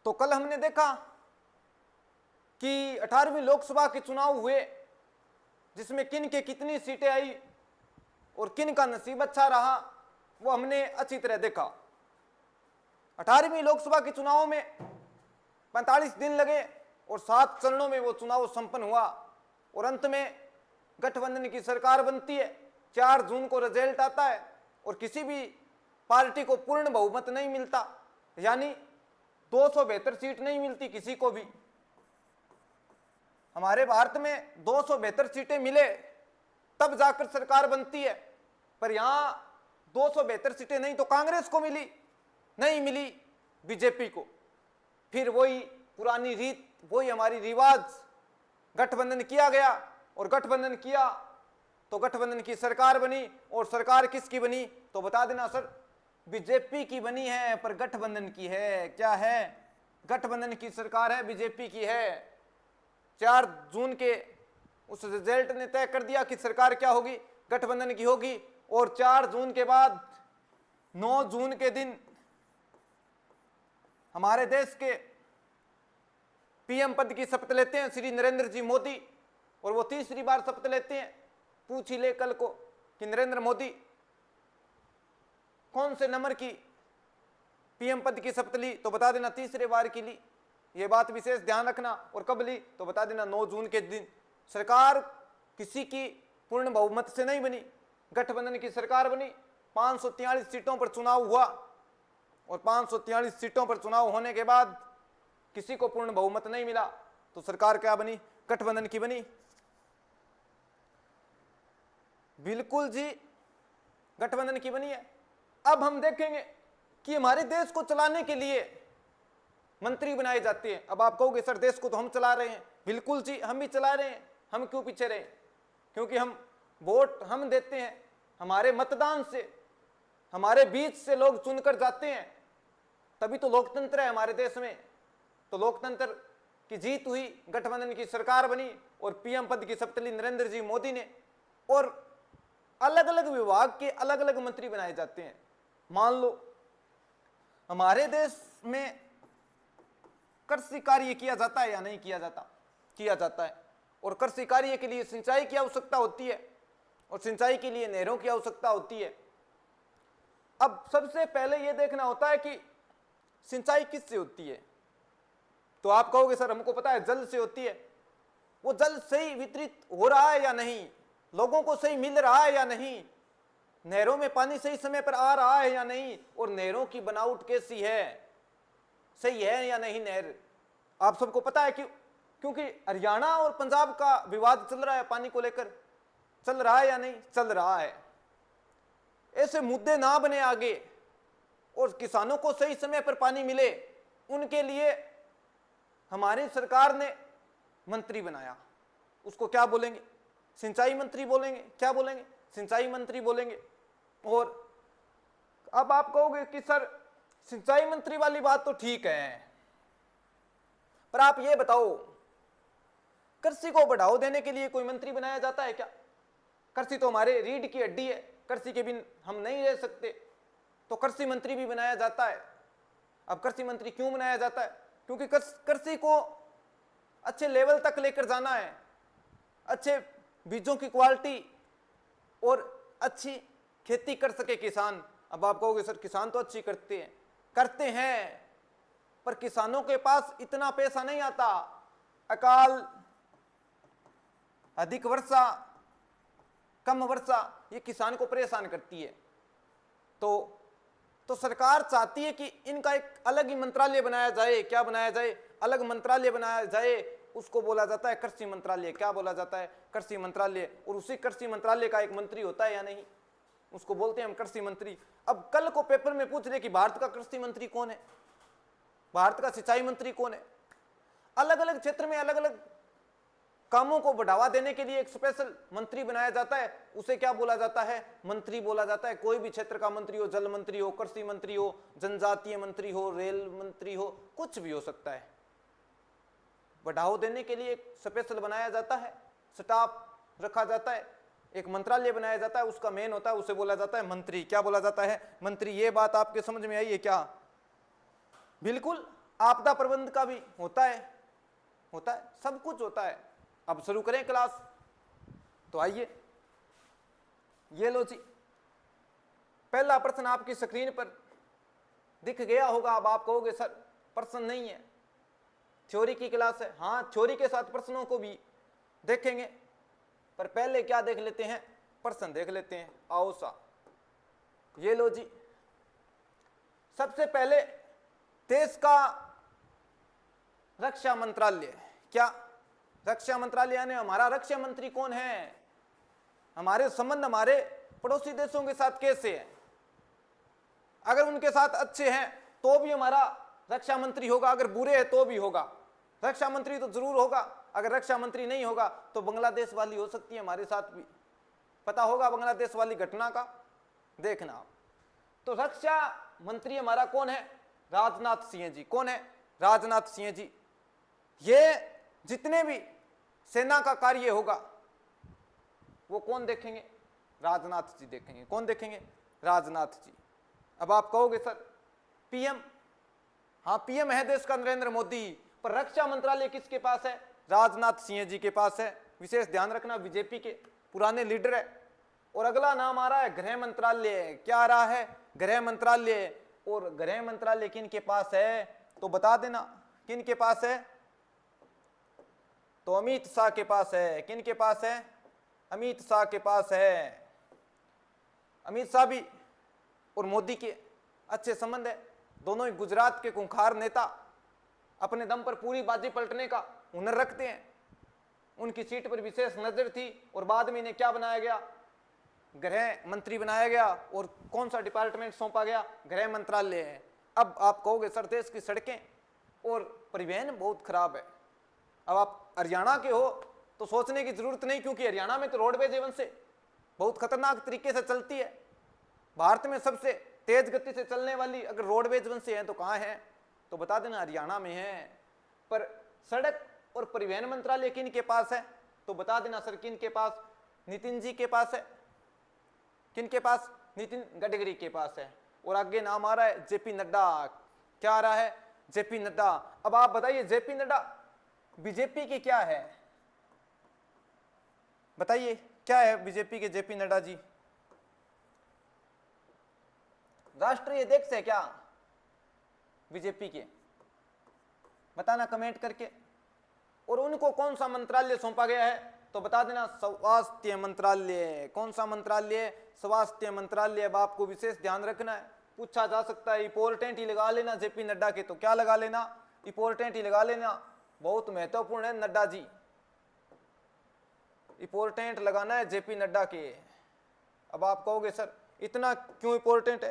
तो कल हमने देखा कि 18वीं लोकसभा के चुनाव हुए, जिसमें किन के कितनी सीटें आई और किन का नसीब अच्छा रहा, वो हमने अच्छी तरह देखा। 18वीं लोकसभा के चुनाव में 45 दिन लगे और 7 चरणों में वो चुनाव संपन्न हुआ और अंत में गठबंधन की सरकार बनती है। 4 जून को रिजल्ट आता है और किसी भी पार्टी को पूर्ण बहुमत नहीं मिलता, यानी 272 सीट नहीं मिलती किसी को भी। हमारे भारत में 272 सीटें मिले तब जाकर सरकार बनती है, पर यहां 272 सीटें नहीं तो कांग्रेस को मिली, नहीं मिली बीजेपी को। फिर वही पुरानी रीत, वही हमारी रिवाज, गठबंधन किया गया और गठबंधन किया तो गठबंधन की सरकार बनी। और सरकार किसकी बनी तो बता देना सर, बीजेपी की बनी है, पर गठबंधन की है। क्या है? गठबंधन की सरकार है, बीजेपी की है। 4 जून के उस रिजल्ट ने तय कर दिया कि सरकार क्या होगी, गठबंधन की होगी। और 4 जून के बाद 9 जून के दिन हमारे देश के पीएम पद की शपथ लेते हैं श्री नरेंद्र जी मोदी, और वो तीसरी बार शपथ लेते हैं। पूछ ही ले कल को कि नरेंद्र मोदी कौन से नंबर की पीएम पद की शपथ ली, तो बता देना तीसरे बार की ली। ये बात विशेष ध्यान रखना। और कब ली तो बता देना 9 जून के दिन। सरकार किसी की पूर्ण बहुमत से नहीं बनी, गठबंधन की सरकार बनी। 543 सीटों पर चुनाव हुआ और 543 सीटों पर चुनाव होने के बाद किसी को पूर्ण बहुमत नहीं मिला, तो सरकार क्या बनी? गठबंधन की बनी। बिल्कुल जी, गठबंधन की बनी है। अब हम देखेंगे कि हमारे देश को चलाने के लिए मंत्री बनाए जाते हैं। अब आप कहोगे सर देश को तो हम चला रहे हैं। बिल्कुल जी, हम भी चला रहे हैं। हम क्यों पीछे रहे? क्योंकि हम वोट हम देते हैं, हमारे मतदान से, हमारे बीच से लोग चुनकर जाते हैं, तभी तो लोकतंत्र है हमारे देश में। तो लोकतंत्र की जीत हुई, गठबंधन की सरकार बनी और पीएम पद की शपथ ली नरेंद्र जी मोदी ने। और अलग अलग विभाग के अलग अलग मंत्री बनाए जाते हैं। मान लो हमारे देश में कृषि कार्य किया जाता है या नहीं किया जाता? किया जाता है। और कृषि कार्य के लिए सिंचाई की आवश्यकता होती है और सिंचाई के लिए नहरों की आवश्यकता होती है। अब सबसे पहले यह देखना होता है कि सिंचाई किससे होती है। तो आप कहोगे सर हमको पता है, जल से होती है। वो जल सही वितरित हो रहा है या नहीं, लोगों को सही मिल रहा है या नहीं, नहरों में पानी सही समय पर आ रहा है या नहीं, और नहरों की बनावट कैसी है, सही है या नहीं नहर। आप सबको पता है क्योंकि हरियाणा और पंजाब का विवाद चल रहा है पानी को लेकर। चल रहा है या नहीं? चल रहा है। ऐसे मुद्दे ना बने आगे और किसानों को सही समय पर पानी मिले, उनके लिए हमारी सरकार ने मंत्री बनाया। उसको क्या बोलेंगे? सिंचाई मंत्री बोलेंगे। क्या बोलेंगे? सिंचाई मंत्री बोलेंगे। और अब आप कहोगे कि सर सिंचाई मंत्री वाली बात तो ठीक है, पर आप ये बताओ कृषि को बढ़ावा देने के लिए कोई मंत्री बनाया जाता है क्या? कृषि तो हमारे रीढ़ की हड्डी है, कृषि के बिन हम नहीं रह सकते। तो कृषि मंत्री भी बनाया जाता है। अब कृषि मंत्री क्यों बनाया जाता है? क्योंकि कृषि को अच्छे लेवल तक लेकर जाना है, अच्छे बीजों की क्वालिटी और अच्छी खेती कर सके किसान। अब आप कहोगे सर किसान तो अच्छी करते हैं, पर किसानों के पास इतना पैसा नहीं आता। अकाल, अधिक वर्षा, कम वर्षा, ये किसान को परेशान करती है। तो सरकार चाहती है कि इनका एक अलग ही मंत्रालय बनाया जाए। क्या बनाया जाए? अलग मंत्रालय बनाया जाए। उसको बोला जाता है कृषि मंत्रालय। क्या बोला जाता है? कृषि मंत्रालय। और उसी कृषि मंत्रालय का एक मंत्री होता है या नहीं, उसको बोलते हैं हम कृषि मंत्री। अब कल को पेपर में पूछ रहे कि भारत का कृषि मंत्री कौन है, भारत का सिंचाई मंत्री कौन है। अलग अलग क्षेत्र में अलग अलग कामों को बढ़ावा देने के लिए एक स्पेशल मंत्री बनाया जाता है। उसे क्या बोला जाता है? मंत्री बोला जाता है। कोई भी क्षेत्र का मंत्री हो, जल मंत्री हो, कृषि मंत्री हो, जनजातीय मंत्री हो, रेल मंत्री हो, कुछ भी हो सकता है। बढ़ावा देने के लिए एक स्पेशल बनाया जाता है, स्टाफ रखा जाता है, एक मंत्रालय बनाया जाता है, उसका मेन होता है, उसे बोला जाता है मंत्री। क्या बोला जाता है? मंत्री। ये बात आपके समझ में आई है क्या? बिल्कुल। आपदा प्रबंध का भी होता है, सब कुछ होता है। अब शुरू करें क्लास, तो आइए, ये लो जी, पहला प्रश्न आपकी स्क्रीन पर दिख गया होगा। अब आप कहोगे सर प्रश्न नहीं है, थ्योरी की क्लास है। हाँ, थ्योरी के साथ प्रश्नों को भी देखेंगे, पर पहले क्या देख लेते हैं, प्रश्न देख लेते हैं। आओ सा, ये लो जी, सबसे पहले देश का रक्षा मंत्रालय, क्या रक्षा मंत्रालय यानी हमारा रक्षा मंत्री कौन है, हमारे संबंध हमारे पड़ोसी देशों के साथ कैसे हैं। अगर उनके साथ अच्छे हैं तो भी हमारा रक्षा मंत्री होगा, अगर बुरे हैं तो भी होगा। रक्षा मंत्री तो जरूर होगा, अगर रक्षा मंत्री नहीं होगा तो बांग्लादेश वाली हो सकती है हमारे साथ भी। पता होगा बांग्लादेश वाली घटना का, देखना आप। तो रक्षा मंत्री हमारा कौन है, राजनाथ सिंह जी। कौन है, राजनाथ सिंह जी। ये जितने भी सेना का कार्य होगा वो कौन देखेंगे, राजनाथ जी देखेंगे। कौन देखेंगे, राजनाथ जी। अब आप कहोगे सर पीएम, हाँ पीएम है देश का नरेंद्र मोदी, पर रक्षा मंत्रालय किसके पास है, राजनाथ सिंह जी के पास है। विशेष ध्यान रखना, बीजेपी के पुराने लीडर है। और अगला नाम आ रहा है गृह मंत्रालय। क्या आ रहा है, गृह मंत्रालय। और गृह मंत्रालय किन के पास है तो बता देना, किन के पास है, तो अमित शाह के पास है। किन के पास है, अमित शाह के पास है। अमित शाह भी और मोदी के अच्छे संबंध है, दोनों ही गुजरात के खूंखार नेता, अपने दम पर पूरी बाजी पलटने का हुनर रखते हैं। उनकी सीट पर विशेष नजर थी और बाद में इन्हें क्या बनाया गया, गृह मंत्री बनाया गया। और कौन सा डिपार्टमेंट सौंपा गया, गृह मंत्रालय है। अब आप कहोगे सर देश की सड़कें और परिवहन बहुत खराब है। अब आप हरियाणा के हो तो सोचने की जरूरत नहीं, क्योंकि हरियाणा में तो रोडवेज एवं से बहुत खतरनाक तरीके से चलती है। भारत में सबसे तेज गति से चलने वाली अगर रोडवेज वन से है तो कहाँ है, तो बता देना हरियाणा में है। पर सड़क और परिवहन मंत्रालय किन के पास है, तो बता देना सर किन के पास, नितिन जी के पास है। किन के पास, नितिन गडकरी के पास है। और आगे नाम आ रहा है जेपी नड्डा। क्या आ रहा है, जेपी नड्डा। अब आप बताइए जेपी नड्डा बीजेपी के क्या है, बताइए क्या है बीजेपी के जेपी नड्डा जी, राष्ट्रीय अध्यक्ष है क्या बीजेपी के, बताना कमेंट करके। और उनको कौन सा मंत्रालय सौंपा गया है तो बता देना स्वास्थ्य मंत्रालय। कौन सा मंत्रालय, स्वास्थ्य मंत्रालय। अब आपको विशेष ध्यान रखना है, पूछा जा सकता है, इंपॉर्टेंट ही लगा लेना जेपी नड्डा के, तो क्या लगा लेना, इंपॉर्टेंट ही लगा लेना, बहुत महत्वपूर्ण है नड्डा जी, इंपॉर्टेंट लगाना है जेपी नड्डा के। अब आप कहोगे सर इतना क्यों इंपॉर्टेंट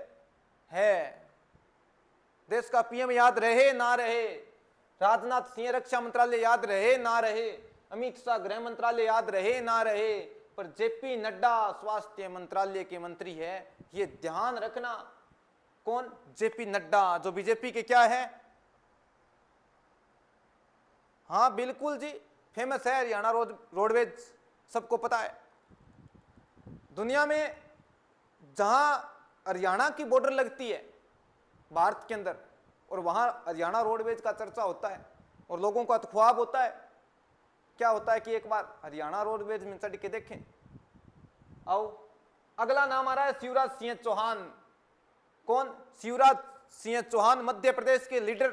है, देश का पीएम याद रहे ना रहे, राजनाथ सिंह रक्षा मंत्रालय याद रहे ना रहे, अमित शाह गृह मंत्रालय याद रहे ना रहे, पर जेपी नड्डा स्वास्थ्य मंत्रालय के मंत्री है, ये ध्यान रखना। कौन, जेपी नड्डा, जो बीजेपी के क्या है, हाँ बिल्कुल जी फेमस है हरियाणा रोडवेज, सबको पता है। दुनिया में जहां हरियाणा की बॉर्डर लगती है भारत के अंदर, और वहां हरियाणा रोडवेज का चर्चा होता है, और लोगों का तो ख्वाब होता है, क्या होता है कि एक बार हरियाणा रोडवेज में चढ़ के देखें। आओ, अगला नाम आ रहा है शिवराज सिंह चौहान। कौन, शिवराज सिंह चौहान, मध्य प्रदेश के लीडर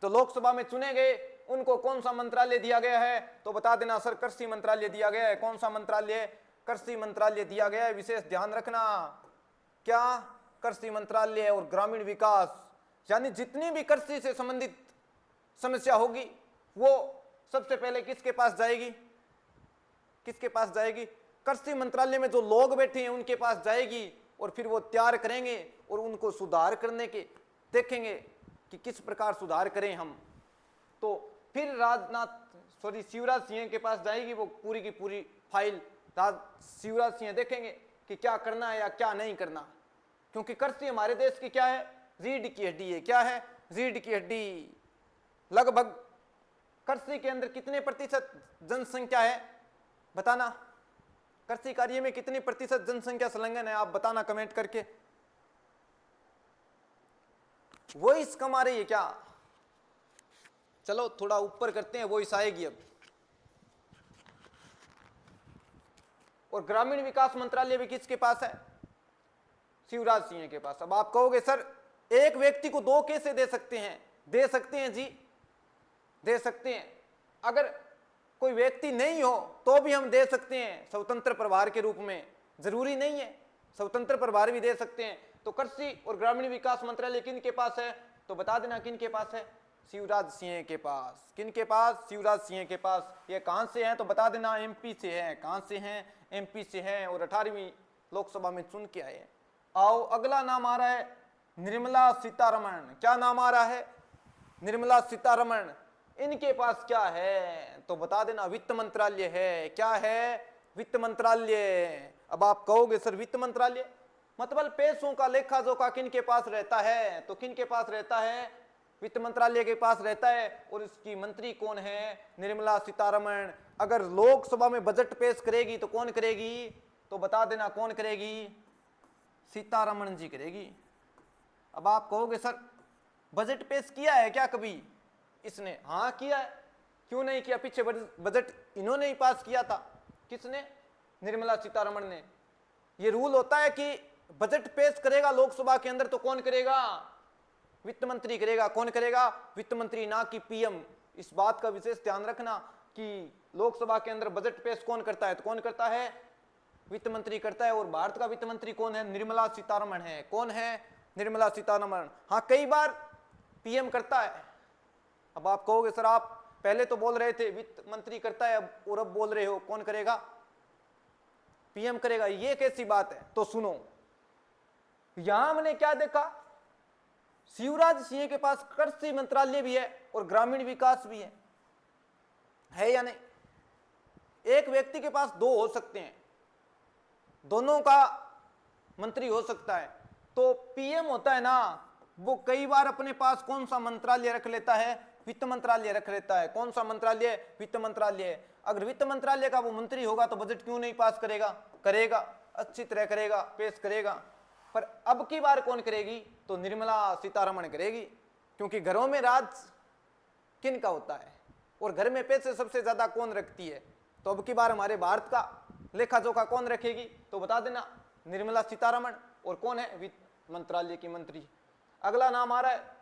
तो लोकसभा में चुने गए, उनको कौन सा मंत्रालय दिया गया है तो बता देना सर कृषि मंत्रालय दिया गया है। कौन सा मंत्रालय, कृषि मंत्रालय दिया गया है, विशेष ध्यान रखना। क्या, कृषि मंत्रालय और ग्रामीण विकास, यानी जितनी भी कृषि से संबंधित समस्या होगी वो सबसे पहले किसके पास जाएगी, किसके पास जाएगी, कृषि मंत्रालय में जो लोग बैठे हैं उनके पास जाएगी, और फिर वो तैयार करेंगे और उनको सुधार करने के देखेंगे कि किस प्रकार सुधार करें हम। तो फिर शिवराज सिंह के पास जाएगी वो पूरी की पूरी फाइल, शिवराज सिंह देखेंगे कि क्या करना है या क्या नहीं करना, क्योंकि कृषि हमारे देश की क्या है, रीढ़ की हड्डी है। क्या है, रीढ़ की हड्डी। लगभग कृषि के अंदर कितने प्रतिशत जनसंख्या है, बताना, कृषि कार्य में कितनी प्रतिशत जनसंख्या संलग्न है, आप बताना कमेंट करके। वो इस कमा रही है क्या, चलो थोड़ा ऊपर करते हैं, वॉइस आएगी अब। और ग्रामीण विकास मंत्रालय भी किसके पास है? शिवराज सिंह के पास। अब आप कहोगे सर एक व्यक्ति को दो कैसे दे सकते हैं? दे सकते हैं जी, दे सकते हैं। अगर कोई व्यक्ति नहीं हो तो भी हम दे सकते हैं स्वतंत्र प्रभार के रूप में, जरूरी नहीं है, स्वतंत्र प्रभार भी दे सकते हैं। तो कृषि और ग्रामीण विकास मंत्रालय किन के पास है? तो बता देना किन के पास है? शिवराज सिंह के पास। किन के पास? शिवराज सिंह के पास। ये कहां से हैं तो बता देना, एमपी से हैं। कहां से हैं? एमपी से हैं, और 18वीं लोकसभा में चुन के आए। आओ अगला नाम आ रहा है निर्मला सीतारमण। क्या नाम आ रहा है? निर्मला सीतारमण। इनके पास क्या है तो बता देना वित्त मंत्रालय है। क्या है? वित्त मंत्रालय। अब आप कहोगे सर वित्त मंत्रालय मतलब पैसों का लेखा जोखा किन के पास रहता है? तो किन के पास रहता है? वित्त मंत्रालय के पास रहता है। और इसकी मंत्री कौन है? निर्मला सीतारमण। अगर लोकसभा में बजट पेश करेगी तो कौन करेगी? तो बता देना कौन करेगी? सीतारमण जी करेगी। अब आप कहोगे सर बजट पेश किया है क्या कभी इसने? हाँ किया है। क्यों नहीं किया? पीछे बजट इन्होंने ही पास किया था। किसने? निर्मला सीतारमण ने। ये रूल होता है कि बजट पेश करेगा लोकसभा के अंदर तो कौन करेगा? वित्त मंत्री करेगा। कौन करेगा? वित्त मंत्री, ना कि पीएम। इस बात का विशेष ध्यान रखना कि लोकसभा के अंदर बजट पेश कौन करता है? तो कौन करता है? वित्त मंत्री करता है। और भारत का वित्त मंत्री कौन है? निर्मला सीतारमण है। कौन है? निर्मला सीतारमण। हाँ कई बार पीएम करता है। अब आप कहोगे सर आप पहले तो बोल रहे थे वित्त मंत्री करता है, और अब बोल रहे हो कौन करेगा? पीएम करेगा। ये कैसी बात है? तो सुनो, यहां हमने क्या देखा? शिवराज सिंह के पास कृषि मंत्रालय भी है और ग्रामीण विकास भी है या नहीं? एक व्यक्ति के पास दो हो सकते हैं, दोनों का मंत्री हो सकता है। तो पीएम होता है ना, वो कई बार अपने पास कौन सा मंत्रालय रख लेता है? वित्त मंत्रालय रख लेता है। कौन सा मंत्रालय? वित्त मंत्रालय। अगर वित्त मंत्रालय का वो मंत्री होगा तो बजट क्यों नहीं पास करेगा? करेगा, अच्छी तरह करेगा, पेश करेगा। पर अब की बार कौन करेगी? तो निर्मला सीतारमण करेगी। क्योंकि घरों में राज किन का होता है और घर में पैसे सबसे ज्यादा कौन रखती है? तो अब की बार हमारे भारत का लेखा जोखा कौन रखेगी? तो बता देना निर्मला सीतारमण। और कौन है? वित्त मंत्रालय की मंत्री। अगला नाम आ रहा है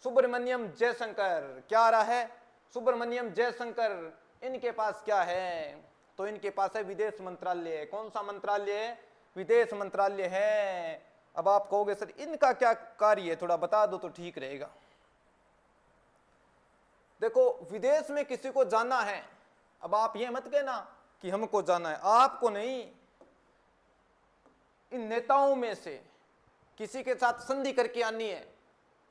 सुब्रमण्यम जयशंकर। क्या आ रहा है? सुब्रमण्यम जयशंकर। इनके पास क्या है? तो इनके पास है विदेश मंत्रालय। कौन सा मंत्रालय? विदेश मंत्रालय है। अब आप कहोगे सर इनका क्या कार्य है, थोड़ा बता दो तो ठीक रहेगा। देखो विदेश में किसी को जाना है, अब आप ये मत कहना कि हमको जाना है, आपको नहीं, इन नेताओं में से किसी के साथ संधि करके आनी है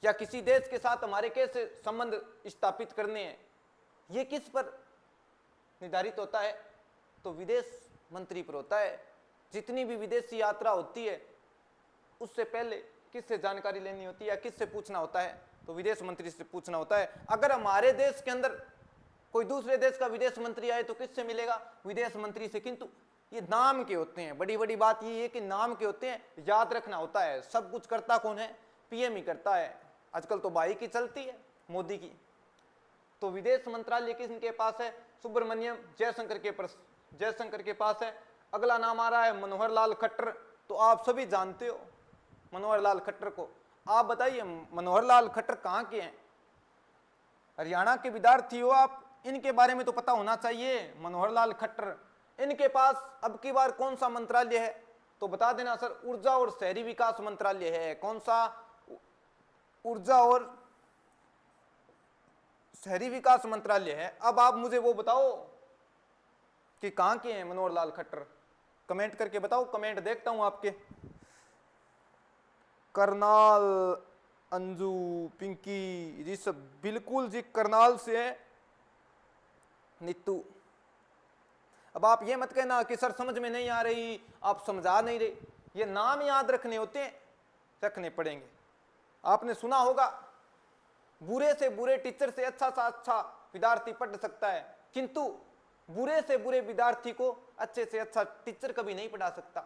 या किसी देश के साथ हमारे कैसे संबंध स्थापित करने हैं, ये किस पर निर्धारित होता है? तो विदेश मंत्री पर होता है। जितनी भी विदेशी यात्रा होती है उससे पहले किससे जानकारी लेनी होती है या किससे पूछना होता है? तो विदेश मंत्री से पूछना होता है। अगर हमारे देश के अंदर कोई दूसरे देश का विदेश मंत्री आए तो किससे मिलेगा? विदेश मंत्री से। किंतु ये नाम के होते हैं। बड़ी बड़ी बात ये है कि नाम के होते हैं, याद रखना होता है। सब कुछ करता कौन है? पीएम ही करता है। आजकल तो बाइक ही चलती है मोदी की। तो विदेश मंत्रालय किसके पास है? सुब्रमण्यम जयशंकर के पास है। अगला नाम आ रहा है मनोहर लाल खट्टर। तो आप सभी जानते हो मनोहर लाल खट्टर को। आप बताइए मनोहर लाल खट्टर कहाँ के हैं? हरियाणा के विद्यार्थी हो आप, इनके बारे में तो पता होना चाहिए। मनोहर लाल खट्टर, इनके पास अब की बार कौन सा मंत्रालय है? तो बता देना सर ऊर्जा और शहरी विकास मंत्रालय है। कौन सा? ऊर्जा और शहरी विकास मंत्रालय है। अब आप मुझे वो बताओ कि कहां के हैं मनोहर लाल खट्टर, कमेंट करके बताओ। कमेंट देखता हूं आपके। करनाल, अंजू, पिंकी जी सब बिल्कुल जी करनाल से है। नीतू, अब आप ये मत कहना कि सर समझ में नहीं आ रही, आप समझा नहीं रहे। ये नाम याद रखने होते हैं, रखने पड़ेंगे। आपने सुना होगा बुरे से बुरे टीचर से अच्छा सा अच्छा विद्यार्थी पढ़ सकता है, किंतु बुरे से बुरे विद्यार्थी को अच्छे से अच्छा टीचर कभी नहीं पढ़ा सकता।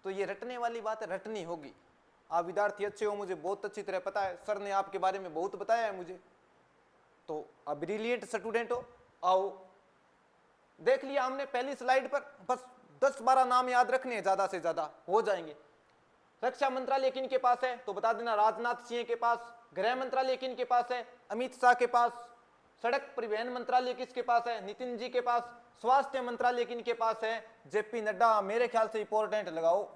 तो ये रटने वाली बात है, रटनी होगी। आप विद्यार्थी अच्छे हो, मुझे बहुत अच्छी तरह पता है। सर ने आपके बारे में बहुत बताया है मुझे। तो आप ब्रिलियंट स्टूडेंट हो। आओ, देख लिया हमने पहली स्लाइड पर, बस 10-12 नाम याद रखने हैं, ज्यादा से ज्यादा हो जाएंगे। रक्षा मंत्रालय किन के पास है तो बता देना, राजनाथ सिंह के पास। गृह मंत्रालय किन के पास है, अमित शाह के पास। सड़क परिवहन मंत्रालय किसके पास है, नितिन जी के पास। स्वास्थ्य मंत्रालय किन के पास है, जेपी नड्डा। मेरे ख्याल से इंपॉर्टेंट लगाओ।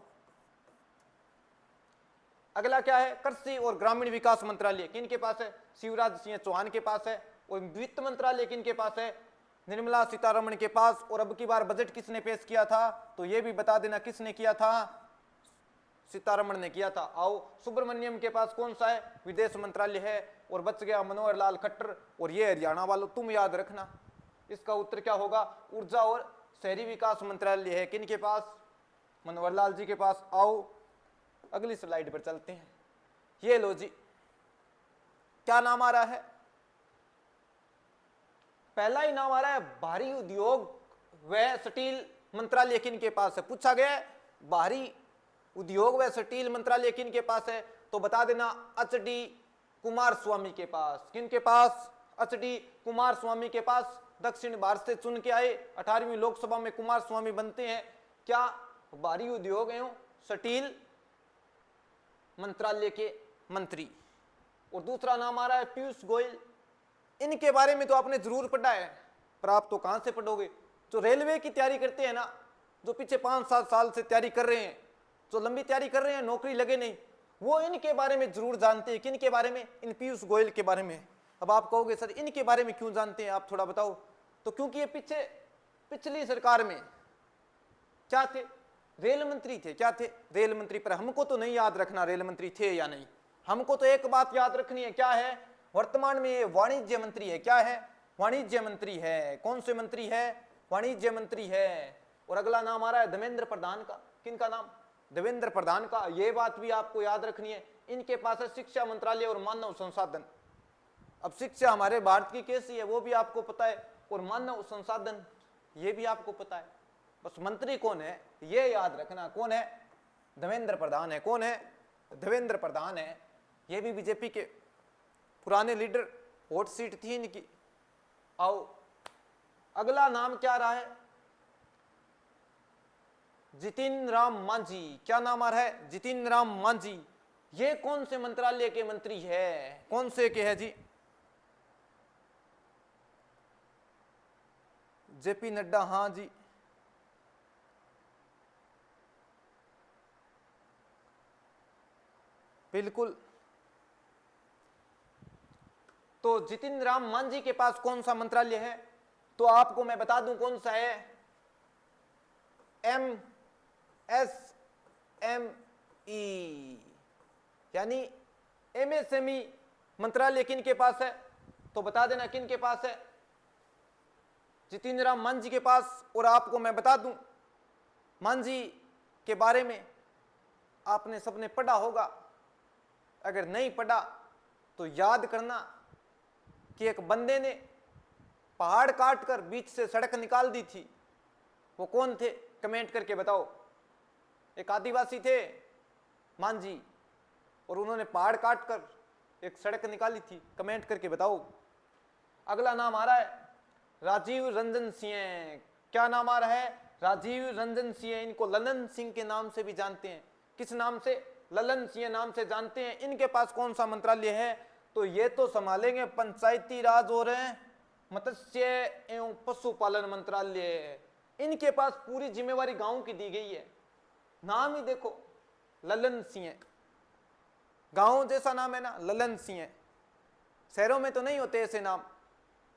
अगला क्या है, कृषि और ग्रामीण विकास मंत्रालय किन के पास है, शिवराज सिंह चौहान के पास है। और वित्त मंत्रालय किन के पास है, निर्मला सीतारमण के पास। और अब की बार बजट किसने पेश किया था तो ये भी बता देना किसने किया था, सीतारमण ने किया था। आओ, सुब्रमण्यम के पास कौन सा है, विदेश मंत्रालय है। और बच गया मनोहर लाल खट्टर, और ये हरियाणा वालों तुम याद रखना, इसका उत्तर क्या होगा, ऊर्जा और शहरी विकास मंत्रालय है किन के पास, मनोहर लाल जी के पास। आओ अगली स्लाइड पर चलते हैं। ये लो जी, क्या नाम आ रहा है, पहला ही नाम आ रहा है, भारी उद्योग व स्टील मंत्रालय किन के पास है। पूछा गया है भारी उद्योग व स्टील मंत्रालय किन के पास है तो बता देना, एच.डी. कुमार स्वामी के पास। किन के पास, एच.डी. कुमार स्वामी के पास। दक्षिण भारत से चुन के आए, 18वीं लोकसभा में कुमार स्वामी बनते हैं क्या, भारी उद्योग एवं स्टील मंत्रालय के मंत्री। और दूसरा नाम आ रहा है पीयूष गोयल। इनके बारे में तो आपने जरूर पढ़ा है, पर आप तो कहां से पढ़ोगे, जो रेलवे की तैयारी करते हैं ना, जो पीछे 5-7 साल से तैयारी कर रहे हैं, जो लंबी तैयारी कर रहे हैं, नौकरी लगे नहीं, वो इनके बारे में जरूर जानते हैं। किन के बारे में, इन पीयूष गोयल के बारे में। अब आप कहोगे सर इनके बारे में क्यों जानते हैं, आप थोड़ा बताओ। तो क्योंकि ये पिछली सरकार में क्या थे, रेल मंत्री थे। क्या थे, रेल मंत्री। पर हमको तो नहीं याद रखना रेल मंत्री थे या नहीं, हमको तो एक बात याद रखनी है, क्या है, वर्तमान में ये वाणिज्य मंत्री है। क्या है, वाणिज्य मंत्री है। कौन से मंत्री है, वाणिज्य मंत्री है। और अगला नाम आ रहा है धर्मेंद्र प्रधान का। किनका नाम, देवेंद्र प्रधान का। ये बात भी आपको याद रखनी है। इनके पास है शिक्षा मंत्रालय और मानव संसाधन। अब शिक्षा हमारे भारत की कैसी है वो भी आपको पता है, और मानव संसाधन ये भी आपको पता है। बस मंत्री कौन है ये याद रखना, कौन है, धर्मेंद्र प्रधान है। कौन है, देवेंद्र प्रधान है। ये भी बीजेपी के पुराने लीडर, हॉट सीट थी इनकी। आओ अगला नाम क्या रहा है, जितिन राम मांझी। क्या नाम आ रहा है, जितिन राम मांझी। ये कौन से मंत्रालय के मंत्री है, कौन से के है जी, जेपी नड्डा। हाँ जी, बिल्कुल। तो जितिन राम मांझी के पास कौन सा मंत्रालय है तो आपको मैं बता दूं कौन सा है, MSME यानी MSME मंत्रालय किन के पास है तो बता देना किन के पास है, जितिन राम मांझी के पास। और आपको मैं बता दूं मांझी के बारे में आपने सबने पढ़ा होगा, अगर नहीं पढ़ा तो याद करना कि एक बंदे ने पहाड़ काट कर बीच से सड़क निकाल दी थी। वो कौन थे, कमेंट करके बताओ। एक आदिवासी थे मांझी, और उन्होंने पहाड़ काट कर एक सड़क निकाली थी, कमेंट करके बताओ। अगला नाम आ रहा है राजीव रंजन सिंह। क्या नाम आ रहा है, राजीव रंजन सिंह। इनको ललन सिंह के नाम से भी जानते हैं। किस नाम से, ललन सिंह नाम से जानते हैं। इनके पास कौन सा मंत्रालय है तो ये तो संभालेंगे पंचायती राज और मत्स्य एवं पशुपालन मंत्रालय। इनके पास पूरी जिम्मेवारी गांव की दी गई है। नाम ही देखो ललन सिंह, गांव जैसा नाम है ना, ललन सिंह। शहरों में तो नहीं होते ऐसे नाम।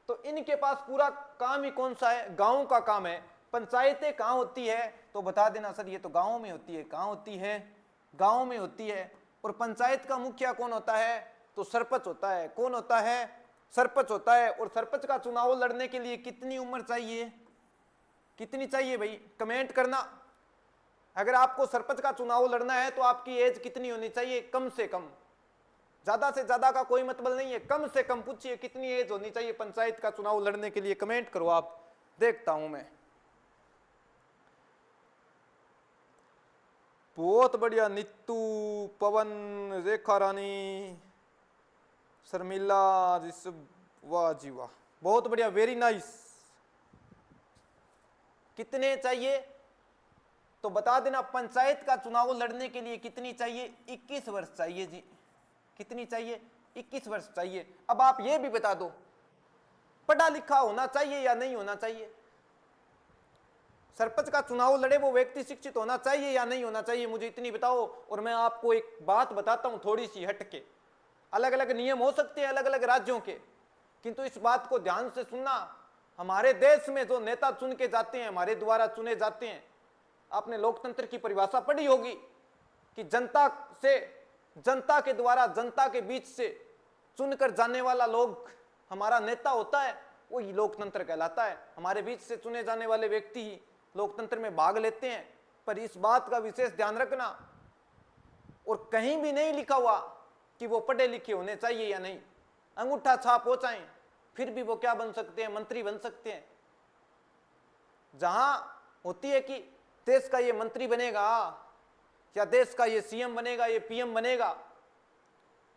तो इनके पास पूरा काम ही कौन सा है, गांव का काम है। पंचायतें कहाँ होती है तो बता देना सर ये तो गांव में होती है। कहाँ होती है, गांव में होती है। और पंचायत का मुखिया कौन होता है तो सरपंच होता है। कौन होता है, सरपंच होता है। और सरपंच का चुनाव लड़ने के लिए कितनी उम्र चाहिए, कितनी चाहिए भाई, कमेंट करना। अगर आपको सरपंच का चुनाव लड़ना है तो आपकी एज कितनी होनी चाहिए, कम से कम। ज्यादा से ज्यादा का कोई मतलब नहीं है, कम से कम पूछिए कितनी एज होनी चाहिए पंचायत का चुनाव लड़ने के लिए, कमेंट करो आप, देखता हूं मैं। बहुत बढ़िया, नीतू, पवन, रेखा रानी, शर्मिला, वाह जी वाह, बहुत बढ़िया, वेरी नाइस। कितने चाहिए तो बता देना। पंचायत का चुनाव लड़ने के लिए कितनी चाहिए? 21 वर्ष चाहिए जी। कितनी चाहिए? 21 वर्ष चाहिए। अब आप ये भी बता दो, पढ़ा लिखा होना चाहिए या नहीं होना चाहिए? सरपंच का चुनाव लड़े वो व्यक्ति शिक्षित होना चाहिए या नहीं होना चाहिए? मुझे इतनी बताओ। और मैं आपको एक बात बताता हूं थोड़ी सी हटके। अलग अलग नियम हो सकते हैं अलग अलग राज्यों के, किंतु इस बात को ध्यान से सुनना। हमारे देश में जो नेता चुन के जाते हैं, हमारे द्वारा चुने जाते हैं, आपने लोकतंत्र की परिभाषा पढ़ी होगी कि जनता के द्वारा जनता के बीच से चुनकर जाने वाला लोग हमारा नेता होता है, वही लोकतंत्र कहलाता है। हमारे बीच से चुने जाने वाले व्यक्ति ही लोकतंत्र में भाग लेते हैं। पर इस बात का विशेष ध्यान रखना, और कहीं भी नहीं लिखा हुआ कि वो पढ़े लिखे होने चाहिए या नहीं। अंगूठा छाप हो चाहे, फिर भी वो क्या बन सकते हैं? मंत्री बन सकते हैं। जहां होती है कि देश का ये मंत्री बनेगा या देश का ये सीएम बनेगा, ये पीएम बनेगा,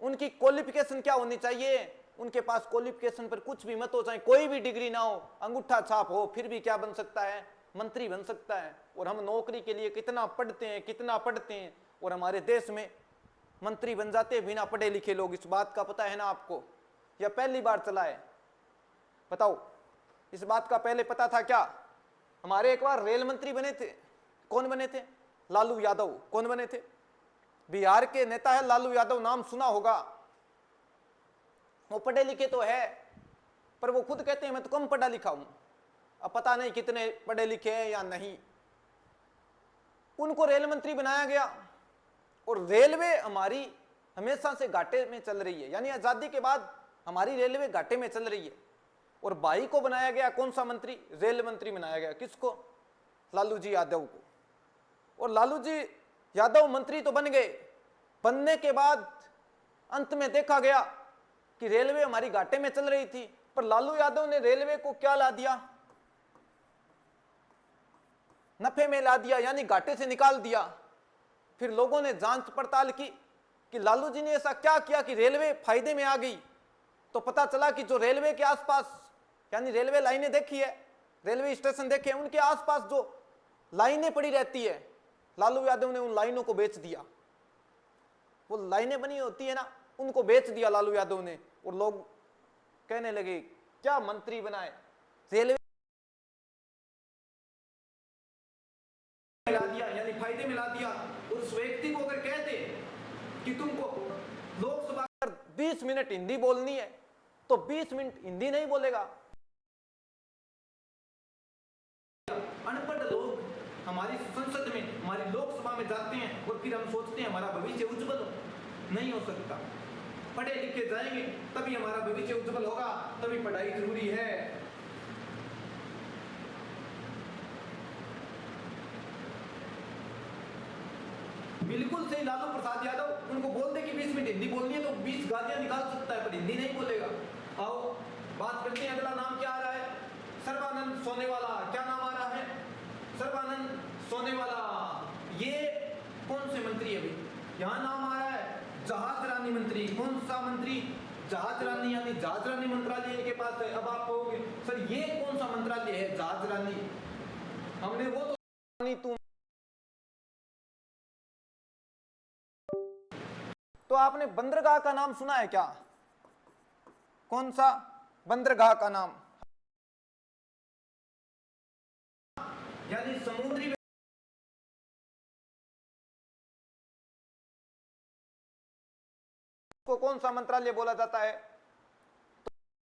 उनकी क्वालिफिकेशन क्या होनी चाहिए? उनके पास क्वालिफिकेशन पर कुछ भी मत हो, चाहे कोई भी डिग्री ना हो, अंगूठा छाप हो, फिर भी क्या बन सकता है? मंत्री बन सकता है। और हम नौकरी के लिए कितना पढ़ते हैं, और हमारे देश में मंत्री बन जाते हैं बिना पढ़े लिखे लोग। इस बात का पता है ना आपको, या पहली बार चला है? बताओ, इस बात का पहले पता था क्या? हमारे एक बार रेल मंत्री बने थे। कौन बने थे? लालू यादव। कौन बने थे? बिहार के नेता है लालू यादव, नाम सुना होगा। वो पढ़े लिखे तो है, पर वो खुद कहते हैं मैं तो कम पढ़ा लिखा हूं। अब पता नहीं कितने पढ़े लिखे हैं या नहीं। उनको रेल मंत्री बनाया गया, और रेलवे हमारी हमेशा से घाटे में चल रही है, यानी आजादी के बाद हमारी रेलवे घाटे में चल रही है। और भाई को बनाया गया कौन सा मंत्री? रेल मंत्री बनाया गया। किसको? लालू जी यादव को। और लालू जी यादव मंत्री तो बन गए। बनने के बाद अंत में देखा गया कि रेलवे हमारी घाटे में चल रही थी, पर लालू यादव ने रेलवे को क्या ला दिया? नफे में ला दिया, यानी घाटे से निकाल दिया। फिर लोगों ने जांच पड़ताल की कि लालू जी ने ऐसा क्या किया कि रेलवे फायदे में आ गई। तो पता चला कि जो रेलवे के आसपास, यानी रेलवे लाइनें देखी है, रेलवे स्टेशन देखे हैं, उनके आसपास जो लाइनें पड़ी रहती है, लालू यादव ने उन लाइनों को बेच दिया। वो लाइनें बनी होती है ना, उनको बेच दिया लालू यादव ने। और लोग कहने लगे क्या मंत्री बनाए, रेलवे मिला दिया, यानी फायदे मिला दिया। उस व्यक्ति को अगर कहते कि तुमको लोकसभा 20 मिनट हिंदी बोलनी है, तो 20 मिनट हिंदी नहीं बोलेगा। अनपढ़ लोग हमारी संसद में, हमारी लोकसभा में जाते हैं, और फिर हम सोचते हैं हमारा भविष्य उज्जवल हो। नहीं हो सकता। पढ़े लिखे जाएंगे तभी हमारा भविष्य उज्जवल होगा, तभी पढ़ाई जरूरी है। बिल्कुल सही लालू प्रसाद यादव। उनको बोल दे कि 20 मिनट हिंदी बोलनी है तो 20 गालियां निकाल सकता है, पर हिंदी नहीं बोलेगा। आओ बात करते हैं। अगला नाम क्या आ रहा है? सर्बानंद सोनेवाला। क्या नाम आ रहा है? सर्बानंद सोनेवाला। ये कौन से मंत्री है भाई? यहाँ नाम आ रहा है जहाज रानी मंत्री। कौन सा मंत्री? जहाज रानी, यानी जहाज रानी मंत्रालय के पास है। अब आप कहोगे सर ये कौन सा मंत्रालय है जहाज रानी? हमने वो तो आपने बंदरगाह का नाम सुना है क्या? कौन सा बंदरगाह का नाम? यानी समुद्री को कौन सा मंत्रालय बोला जाता है?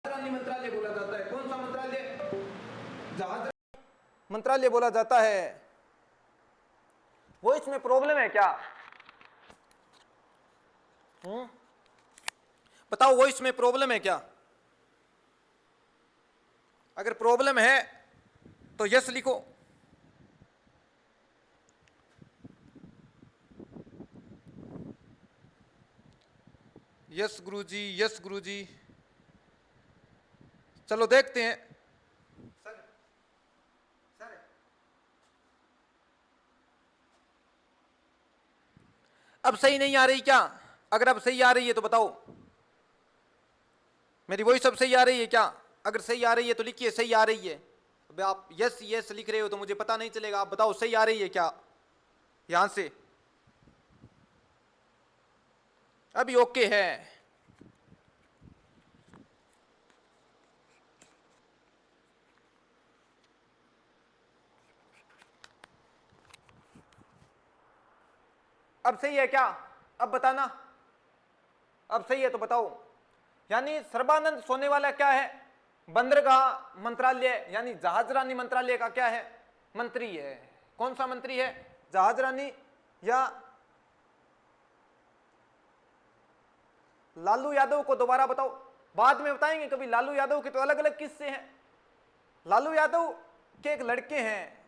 तो मंत्रालय बोला जाता है। कौन सा मंत्रालय? जहाज मंत्रालय बोला जाता है। वो इसमें प्रॉब्लम है क्या? बताओ, वो इसमें प्रॉब्लम है क्या? अगर प्रॉब्लम है तो यस लिखो। यस गुरुजी, यस गुरुजी। चलो देखते हैं। सर सर अब सही नहीं आ रही क्या? अगर अब सही आ रही है तो बताओ। मेरी वही सब सही आ रही है क्या? अगर सही आ रही है तो लिखिए सही आ रही है। अब आप यस यस लिख रहे हो तो मुझे पता नहीं चलेगा। आप बताओ सही आ रही है क्या यहां से? अभी ओके है। अब सही है क्या? अब बताना। अब सही है तो बताओ। यानी सर्बानंद सोनेवाला क्या है? बंदरगाह मंत्रालय यानी जहाजरानी मंत्रालय का क्या है? मंत्री है। कौन सा मंत्री है? जहाजरानी या लालू यादव को दोबारा बताओ। बाद में बताएंगे कभी। लालू यादव के तो अलग अलग किस्से हैं। लालू यादव के एक लड़के हैं।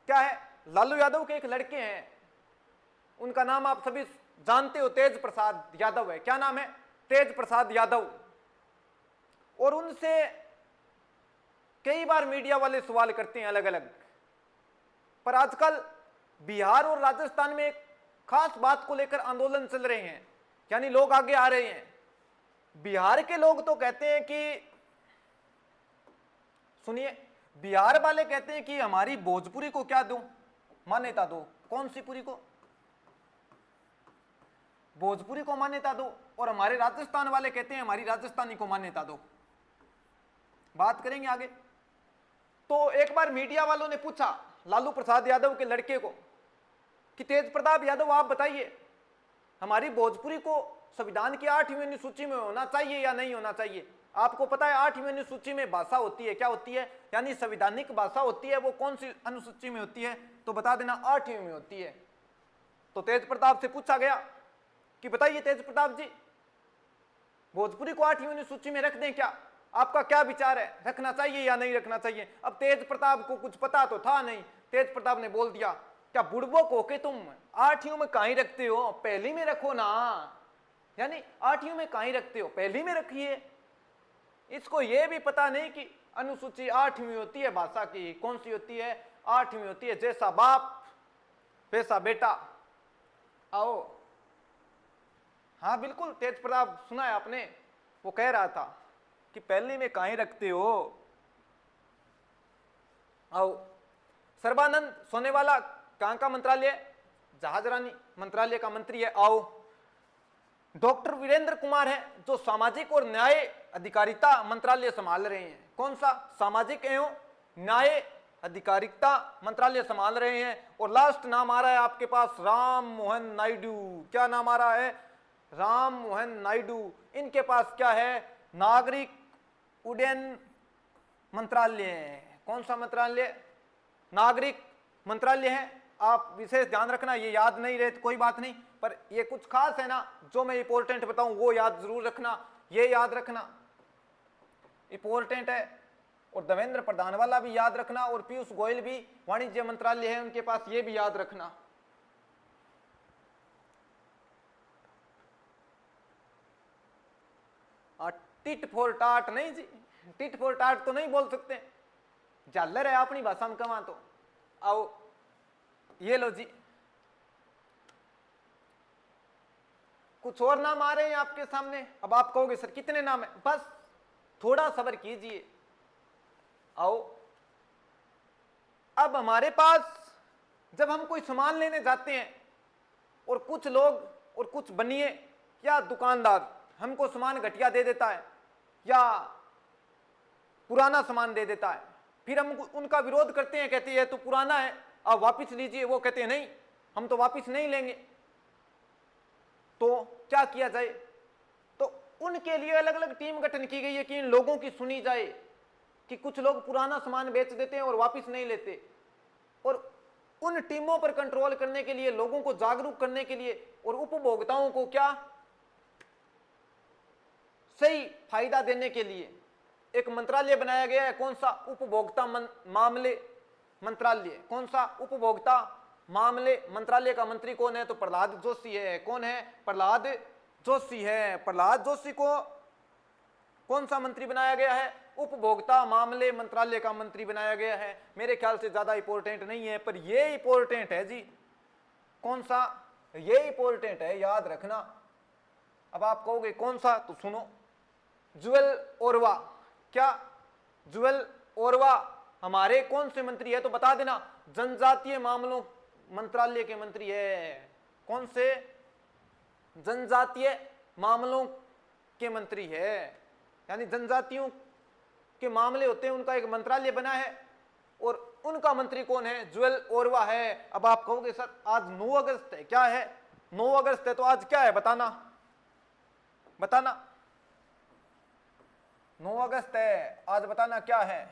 क्या है? लालू यादव के एक लड़के हैं, उनका नाम आप सभी जानते हो, तेज प्रसाद यादव है। क्या नाम है? तेज प्रसाद यादव। और उनसे कई बार मीडिया वाले सवाल करते हैं अलग अलग। पर आजकल बिहार और राजस्थान में एक खास बात को लेकर आंदोलन चल रहे हैं, यानी लोग आगे आ रहे हैं। बिहार के लोग तो कहते हैं कि, सुनिए, बिहार वाले कहते हैं कि हमारी भोजपुरी को क्या दो, मान्यता दो। कौन सी पुरी को? भोजपुरी को मान्यता दो। और हमारे राजस्थान वाले कहते हैं हमारी राजस्थानी को मान्यता दो। बात करेंगे आगे। तो एक बार मीडिया वालों ने पूछा लालू प्रसाद यादव के लड़के को कि तेज प्रताप यादव आप बताइए, हमारी भोजपुरी को संविधान की 8वीं अनुसूची में होना चाहिए या नहीं होना चाहिए? आपको पता है 8वीं अनुसूची में भाषा होती है, क्या होती है, यानी संवैधानिक भाषा होती है, वो कौन सी अनुसूची में होती है? तो बता देना, 8वीं में होती है। तो तेज प्रताप से पूछा गया कि बताइए तेज प्रताप जी, भोजपुरी को 8वीं अनुसूची में रख दें क्या? आपका क्या विचार है, रखना चाहिए या नहीं रखना चाहिए? अब तेज प्रताप को कुछ पता तो था नहीं। तेज प्रताप ने बोल दिया, क्या बुड़बक होके तुम 8वीं में कहीं रखते हो, पहली में रखो ना। यानी 8वीं में कहीं रखते हो, पहली में रखिए। इसको यह भी पता नहीं कि अनुसूची 8वीं होती है भाषा की। कौन सी होती है? 8वीं होती है। जैसा बाप वैसा बेटा। आओ। हाँ बिल्कुल, तेज प्रताप सुना है आपने, वो कह रहा था कि पहली में कहीं रखते हो। आओ। सर्बानंद सोनेवाला कहां का मंत्रालय? जहाजरानी मंत्रालय का मंत्री है। आओ। डॉक्टर वीरेंद्र कुमार है जो सामाजिक और न्याय अधिकारिता मंत्रालय संभाल रहे हैं। कौन सा? सामाजिक एवं न्याय अधिकारिता मंत्रालय संभाल रहे हैं। और लास्ट नाम आ रहा है आपके पास, राम मोहन नायडू। क्या नाम आ रहा है? राम मोहन नायडू। इनके पास क्या है? नागरिक उड्डयन मंत्रालय। कौन सा मंत्रालय? नागरिक मंत्रालय है। आप विशेष ध्यान रखना, ये याद नहीं रहे तो कोई बात नहीं, पर ये कुछ खास है ना, जो मैं इंपॉर्टेंट बताऊं वो याद जरूर रखना। ये याद रखना इंपॉर्टेंट है। और देवेंद्र प्रधान वाला भी याद रखना, और पीयूष गोयल भी वाणिज्य मंत्रालय है उनके पास, ये भी याद रखना। टिट फॉर टाट नहीं जी, टिट फॉर टाट तो नहीं बोल सकते, झालर है अपनी भाषा में कमा। तो आओ, ये लो जी, कुछ और नाम आ रहे हैं आपके सामने। अब आप कहोगे सर कितने नाम है? बस थोड़ा सब्र कीजिए। आओ। अब हमारे पास जब हम कोई सामान लेने जाते हैं और कुछ लोग और कुछ बनिए या दुकानदार हमको सामान घटिया दे देता है या पुराना सामान दे देता है, फिर हम उनका विरोध करते हैं, कहते हैं तो पुराना है, आप वापस लीजिए। वो कहते हैं नहीं, हम तो वापस नहीं लेंगे। तो क्या किया जाए? तो उनके लिए अलग अलग टीम गठन की गई है कि इन लोगों की सुनी जाए कि कुछ लोग पुराना सामान बेच देते हैं और वापस नहीं लेते। और उन टीमों पर कंट्रोल करने के लिए, लोगों को जागरूक करने के लिए और उपभोक्ताओं को क्या सही फायदा देने के लिए एक मंत्रालय बनाया गया है। कौन सा? उपभोक्ता मामले मंत्रालय। कौन सा? उपभोक्ता मामले मंत्रालय का मंत्री कौन है? तो प्रहलाद जोशी है। कौन है? प्रहलाद जोशी है। प्रहलाद जोशी को कौन सा मंत्री बनाया गया है? उपभोक्ता मामले मंत्रालय का मंत्री बनाया गया है। मेरे ख्याल से ज्यादा इंपॉर्टेंट नहीं है, पर ये इंपॉर्टेंट है जी। कौन सा? ये इंपॉर्टेंट है, याद रखना। अब आप कहोगे कौन सा, तो सुनो, जुएल ओरवा। क्या जुएल ओरवा हमारे कौन से मंत्री है तो बता देना। जनजातीय मामलों मंत्रालय के मंत्री है। कौन से? जनजातीय मामलों के मंत्री है, यानी जनजातियों के मामले होते हैं, उनका एक मंत्रालय बना है और उनका मंत्री कौन है? जुएल ओरवा है। अब आप कहोगे सर आज 9 अगस्त है, क्या है? 9 अगस्त है तो आज क्या है बताना, बताना। 9 अगस्त है आज, बताना क्या है?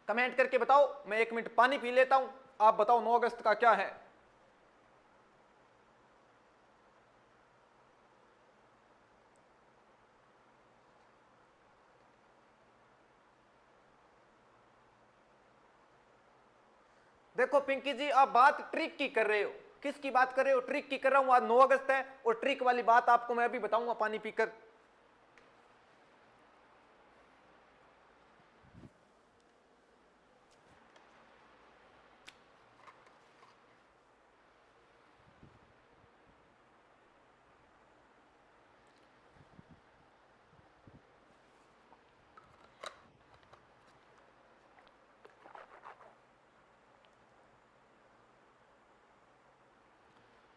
कमेंट करके बताओ। मैं 1 मिनट पानी पी लेता हूं, आप बताओ 9 अगस्त का क्या है? देखो पिंकी जी, आप बात ट्रिक की कर रहे हो। किसकी बात कर रहे हो? ट्रिक की कर रहा हूं। आज 9 अगस्त है और ट्रिक वाली बात आपको मैं अभी बताऊंगा पानी पीकर।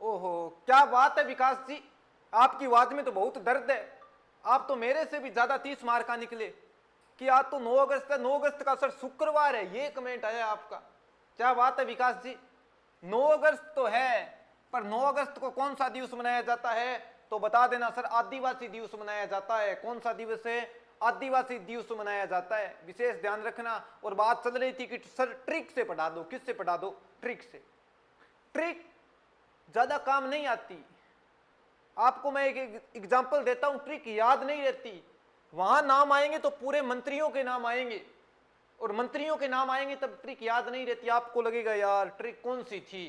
ओहो, क्या बात है विकास जी, आपकी आवाज में तो बहुत दर्द है। आप तो मेरे से भी ज्यादा 30 मार्क का निकले कि आज तो 9 अगस्त है। 9 अगस्त का सर शुक्रवार है, ये कमेंट आया आपका। क्या बात है विकास जी, 9 अगस्त तो है, पर 9 अगस्त को कौन सा दिवस मनाया जाता है तो बता देना सर। आदिवासी दिवस मनाया जाता है। कौन सा दिवस है? आदिवासी दिवस मनाया जाता है, विशेष ध्यान रखना। और बात चल रही थी कि सर ट्रिक से पढ़ा दो। किससे पढ़ा दो? ट्रिक से। ट्रिक ज्यादा काम नहीं आती। आपको मैं एक एग्जांपल देता हूं, ट्रिक याद नहीं रहती। वहां नाम आएंगे तो पूरे मंत्रियों के नाम आएंगे, और मंत्रियों के नाम आएंगे तब ट्रिक याद नहीं रहती। आपको लगेगा यार ट्रिक कौन सी थी।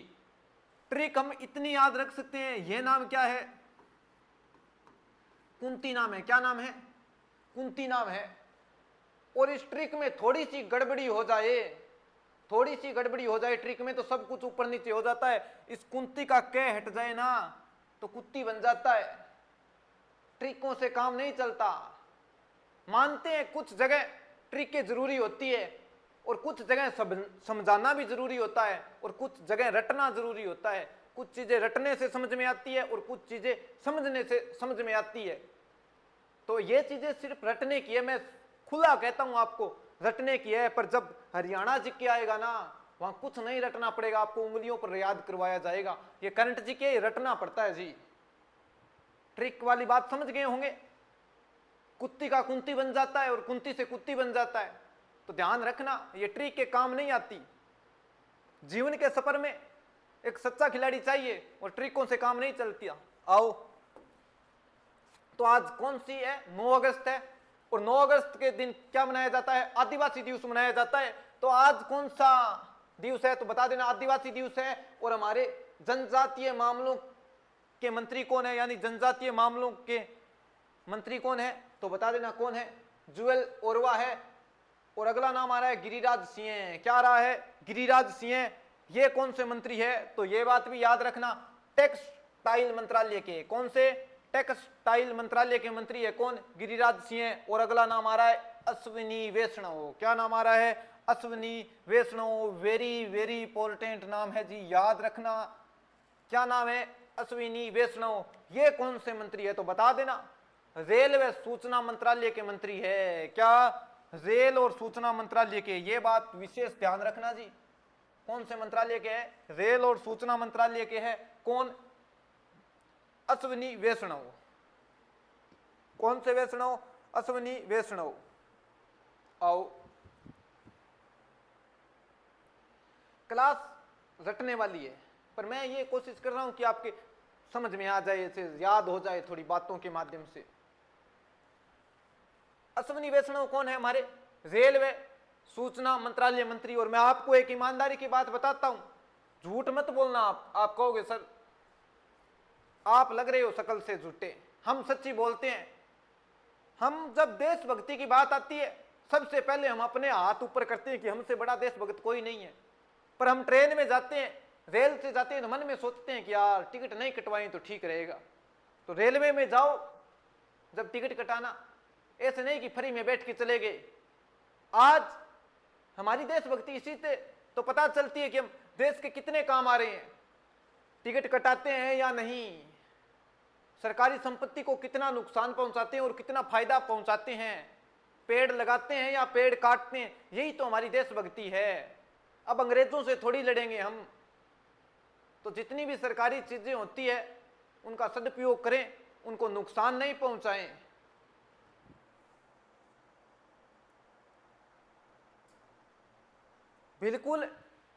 ट्रिक हम इतनी याद रख सकते हैं। यह नाम क्या है? कुंती नाम है। क्या नाम है? कुंती नाम है। और इस ट्रिक में थोड़ी सी गड़बड़ी हो जाए, थोड़ी सी गड़बड़ी हो जाए ट्रिक में तो सब कुछ ऊपर नीचे हो जाता है। इस कुंती का क हट जाए ना तो कुत्ती बन जाता है। ट्रिकों से काम नहीं चलता। मानते हैं कुछ जगह ट्रिकें जरूरी होती है और कुछ जगह समझाना भी जरूरी होता है और कुछ जगह रटना जरूरी होता है। कुछ चीजें रटने से समझ में आती है और कुछ चीजें समझने से समझ में आती है। तो ये चीजें सिर्फ रटने की है, मैं खुला कहता हूं आपको, रटने की है। पर जब हरियाणा जी के आएगा ना, वहां कुछ नहीं रटना पड़ेगा, आपको उंगलियों पर याद करवाया जाएगा। ये करंट जी के रटना पड़ता है जी। ट्रिक वाली बात समझ गए होंगे। कुत्ती का कुंती बन जाता है और कुंती से कुत्ती बन जाता है। तो ध्यान रखना, ये ट्रिक के काम नहीं आती। जीवन के सफर में एक सच्चा खिलाड़ी चाहिए और ट्रिकों से काम नहीं चलती। आओ, तो आज कौन सी है? 9 अगस्त है। और 9 अगस्त के दिन क्या मनाया जाता है? आदिवासी दिवस मनाया जाता है। तो आज कौन सा दिवस है तो बता देना। आदिवासी दिवस है। और हमारे जनजातीय मामलों के मंत्री कौन है, यानी जनजातीय मामलों के मंत्री कौन है तो बता देना कौन है? जुएल ओरवा है। और अगला नाम आ रहा है गिरिराज सिंह। क्या आ रहा है? गिरिराज सिंह। ये कौन से मंत्री है तो ये बात भी याद रखना, टेक्सटाइल मंत्रालय के। कौन से? टेक्सटाइल मंत्रालय के मंत्री है कौन? गिरिराज सिंह। और अगला नाम आ रहा है अश्विनी वैष्णव। क्या नाम आ रहा है? अश्विनी वैष्णव। वेरी वेरी इंपॉर्टेंट नाम है जी, याद रखना। क्या नाम है? अश्विनी वैष्णव। ये कौन से मंत्री है तो बता देना। रेलवे सूचना मंत्रालय के मंत्री है। क्या? रेल और सूचना मंत्रालय के। ये बात विशेष ध्यान रखना जी। कौन से मंत्रालय के है? रेल और सूचना मंत्रालय के है। कौन? अश्विनी वैष्णव। कौन से वैष्णव? अश्विनी वैष्णव। आओ, क्लास रटने वाली है, पर मैं ये कोशिश कर रहा हूं कि आपके समझ में आ जाए, इसे याद हो जाए थोड़ी बातों के माध्यम से। अश्विनी वैष्णव कौन है? हमारे रेलवे सूचना मंत्रालय मंत्री। और मैं आपको एक ईमानदारी की बात बताता हूं, झूठ मत बोलना। आप कहोगे सर आप लग रहे हो शकल से झूठे। हम सच्ची बोलते हैं। हम जब देशभक्ति की बात आती है सबसे पहले हम अपने हाथ ऊपर करते हैं कि हमसे बड़ा देशभक्त कोई नहीं है। पर हम ट्रेन में जाते हैं, रेल से जाते हैं तो मन में सोचते हैं कि यार टिकट नहीं कटवाएं तो ठीक रहेगा। तो रेलवे में जाओ, जब टिकट कटाना, ऐसे नहीं कि फ्री में बैठ के चले गए। आज हमारी देशभक्ति इसी से तो पता चलती है कि हम देश के कितने काम आ रहे हैं, टिकट कटाते हैं या नहीं, सरकारी संपत्ति को कितना नुकसान पहुंचाते हैं और कितना फायदा पहुंचाते हैं, पेड़ लगाते हैं या पेड़ काटते हैं, यही तो हमारी देशभक्ति है। अब अंग्रेजों से थोड़ी लड़ेंगे हम, तो जितनी भी सरकारी चीजें होती है उनका सदुपयोग करें, उनको नुकसान नहीं पहुंचाएं। बिल्कुल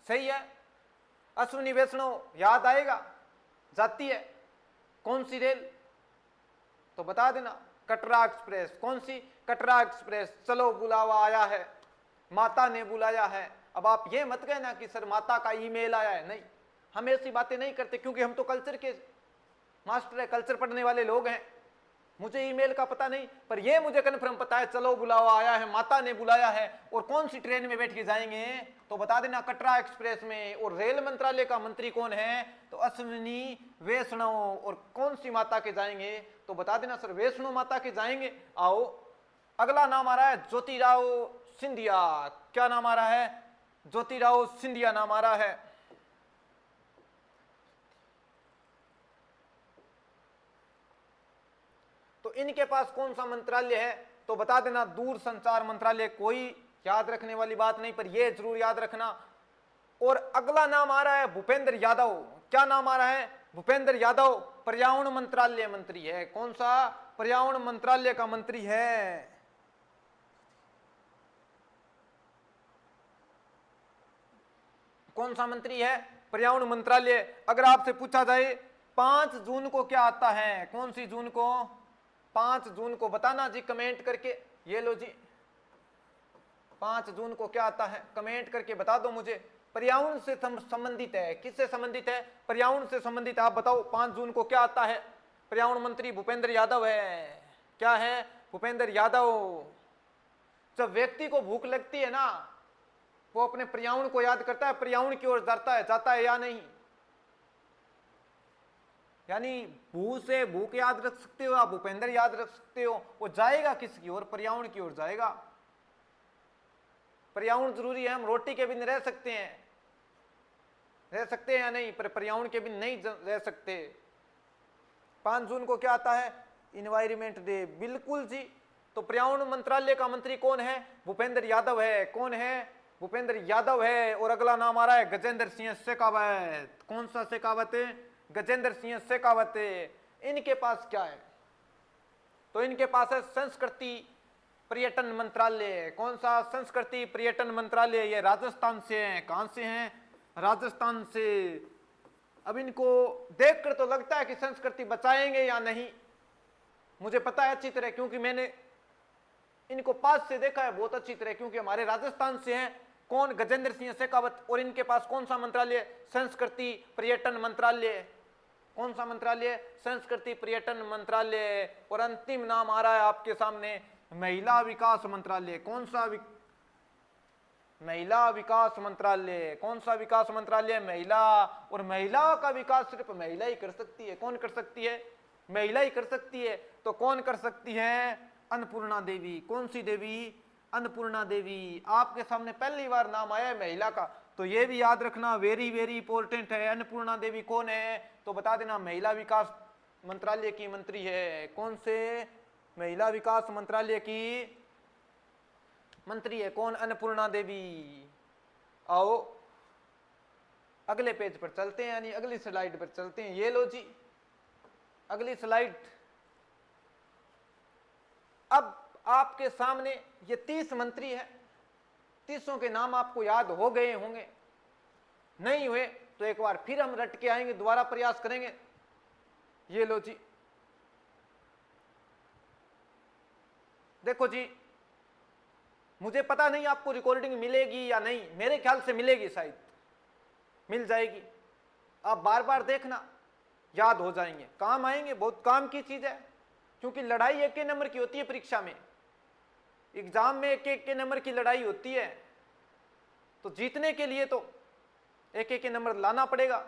सही है। अश्विनी वैष्णव याद आएगा, जाती है कौन सी रेल, तो बता देना, कटरा एक्सप्रेस। कौन सी? कटरा एक्सप्रेस। चलो बुलावा आया है, माता ने बुलाया है। अब आप ये मत कहना कि सर माता का ईमेल आया है, नहीं, हम ऐसी बातें नहीं करते, क्योंकि हम तो कल्चर के मास्टर है, कल्चर पढ़ने वाले लोग हैं। मुझे ईमेल का पता नहीं, पर यह मुझे कन्फर्म पता है, चलो बुलावा आया है, माता ने बुलाया है। और कौन सी ट्रेन में बैठ के जाएंगे, तो बता देना, कटरा एक्सप्रेस में। और रेल मंत्रालय का मंत्री कौन है, तो अश्विनी वैष्णव। और कौन सी माता के जाएंगे, तो बता देना सर वैष्णो माता के जाएंगे। आओ, अगला नाम आ रहा है ज्योतिराव सिंधिया। क्या नाम आ रहा है? ज्योतिराव सिंधिया नाम आ रहा है। तो इनके पास कौन सा मंत्रालय है, तो बता देना दूर संचार मंत्रालय। कोई याद रखने वाली बात नहीं, पर यह जरूर याद रखना। और अगला नाम आ रहा है भूपेंद्र यादव। क्या नाम आ रहा है? भूपेंद्र यादव पर्यावरण मंत्रालय मंत्री है। कौन सा? पर्यावरण मंत्रालय का मंत्री है। कौन सा मंत्री है? पर्यावरण मंत्रालय। अगर आपसे पूछा जाए 5 जून को क्या आता है, कौन सी जून को? 5 जून को बताना जी कमेंट करके। ये लो जी, 5 जून को क्या आता है, कमेंट करके बता दो मुझे। पर्यावरण से संबंधित है। किससे संबंधित है? पर्यावरण से संबंधित है। आप बताओ 5 जून को क्या आता है? पर्यावरण मंत्री भूपेंद्र यादव है। क्या है? भूपेंद्र यादव। जब व्यक्ति को भूख लगती है ना, वो अपने पर्यावरण को याद करता है, पर्यावरण की ओर जाता है या नहीं? यानी भू से भूख याद रख सकते हो, आप भूपेंद्र याद रख सकते हो। वो जाएगा किसकी ओर? पर्यावरण की ओर जाएगा। पर्यावरण जरूरी है। हम रोटी के बिन रह सकते हैं, रह सकते हैं या नहीं, पर पर्यावरण के बिन नहीं रह सकते। 5 जून को क्या आता है? Environment day. बिल्कुल जी। तो पर्यावरण मंत्रालय का मंत्री कौन है? भूपेंद्र यादव है। कौन है? भूपेंद्र यादव है। और अगला नाम आ रहा है गजेंद्र सिंह शेखावत। कौन सा शेखावत? गजेंद्र सिंह शेखावत। इनके पास क्या है? तो इनके पास है संस्कृति पर्यटन मंत्रालय। कौन सा? संस्कृति पर्यटन मंत्रालय। ये राजस्थान से हैं। कहां से हैं? राजस्थान से। अब इनको देखकर तो लगता है कि संस्कृति बचाएंगे या नहीं, मुझे पता है अच्छी तरह, क्योंकि मैंने इनको पास से देखा है बहुत अच्छी तरह, क्योंकि हमारे राजस्थान से हैं। कौन? गजेंद्र सिंह शेखावत। और इनके पास कौन सा मंत्रालय? संस्कृति पर्यटन मंत्रालय। कौन सा मंत्रालय? संस्कृति पर्यटन मंत्रालय। और अंतिम नाम आ रहा है आपके सामने महिला विकास मंत्रालय। कौन सा? महिला विकास मंत्रालय। कौन सा विकास मंत्रालय? महिला। और महिला का विकास सिर्फ महिला ही कर सकती है। कौन कर सकती है? महिला ही कर सकती है। तो कौन कर सकती है? अन्नपूर्णा देवी। कौन सी देवी? अन्नपूर्णा देवी। आपके सामने पहली बार नाम आया है महिला का, तो ये भी याद रखना, वेरी वेरी इंपॉर्टेंट है। अन्नपूर्णा देवी कौन है? तो बता देना महिला विकास मंत्रालय की मंत्री है। कौन से? महिला विकास मंत्रालय की मंत्री है। कौन? अन्नपूर्णा देवी। आओ अगले पेज पर चलते हैं, यानी अगली स्लाइड पर चलते हैं। ये लो जी अगली स्लाइड। अब आपके सामने ये 30 मंत्री हैं। 30 के नाम आपको याद हो गए होंगे, नहीं हुए तो एक बार फिर हम रट के आएंगे, दोबारा प्रयास करेंगे। ये लो जी, देखो जी, मुझे पता नहीं आपको रिकॉर्डिंग मिलेगी या नहीं, मेरे ख्याल से मिलेगी, शायद मिल जाएगी। आप बार बार देखना, याद हो जाएंगे, काम आएंगे, बहुत काम की चीज है। क्योंकि लड़ाई एक नंबर की होती है परीक्षा में, एग्जाम में एक नंबर की लड़ाई होती है। तो जीतने के लिए तो एक नंबर लाना पड़ेगा।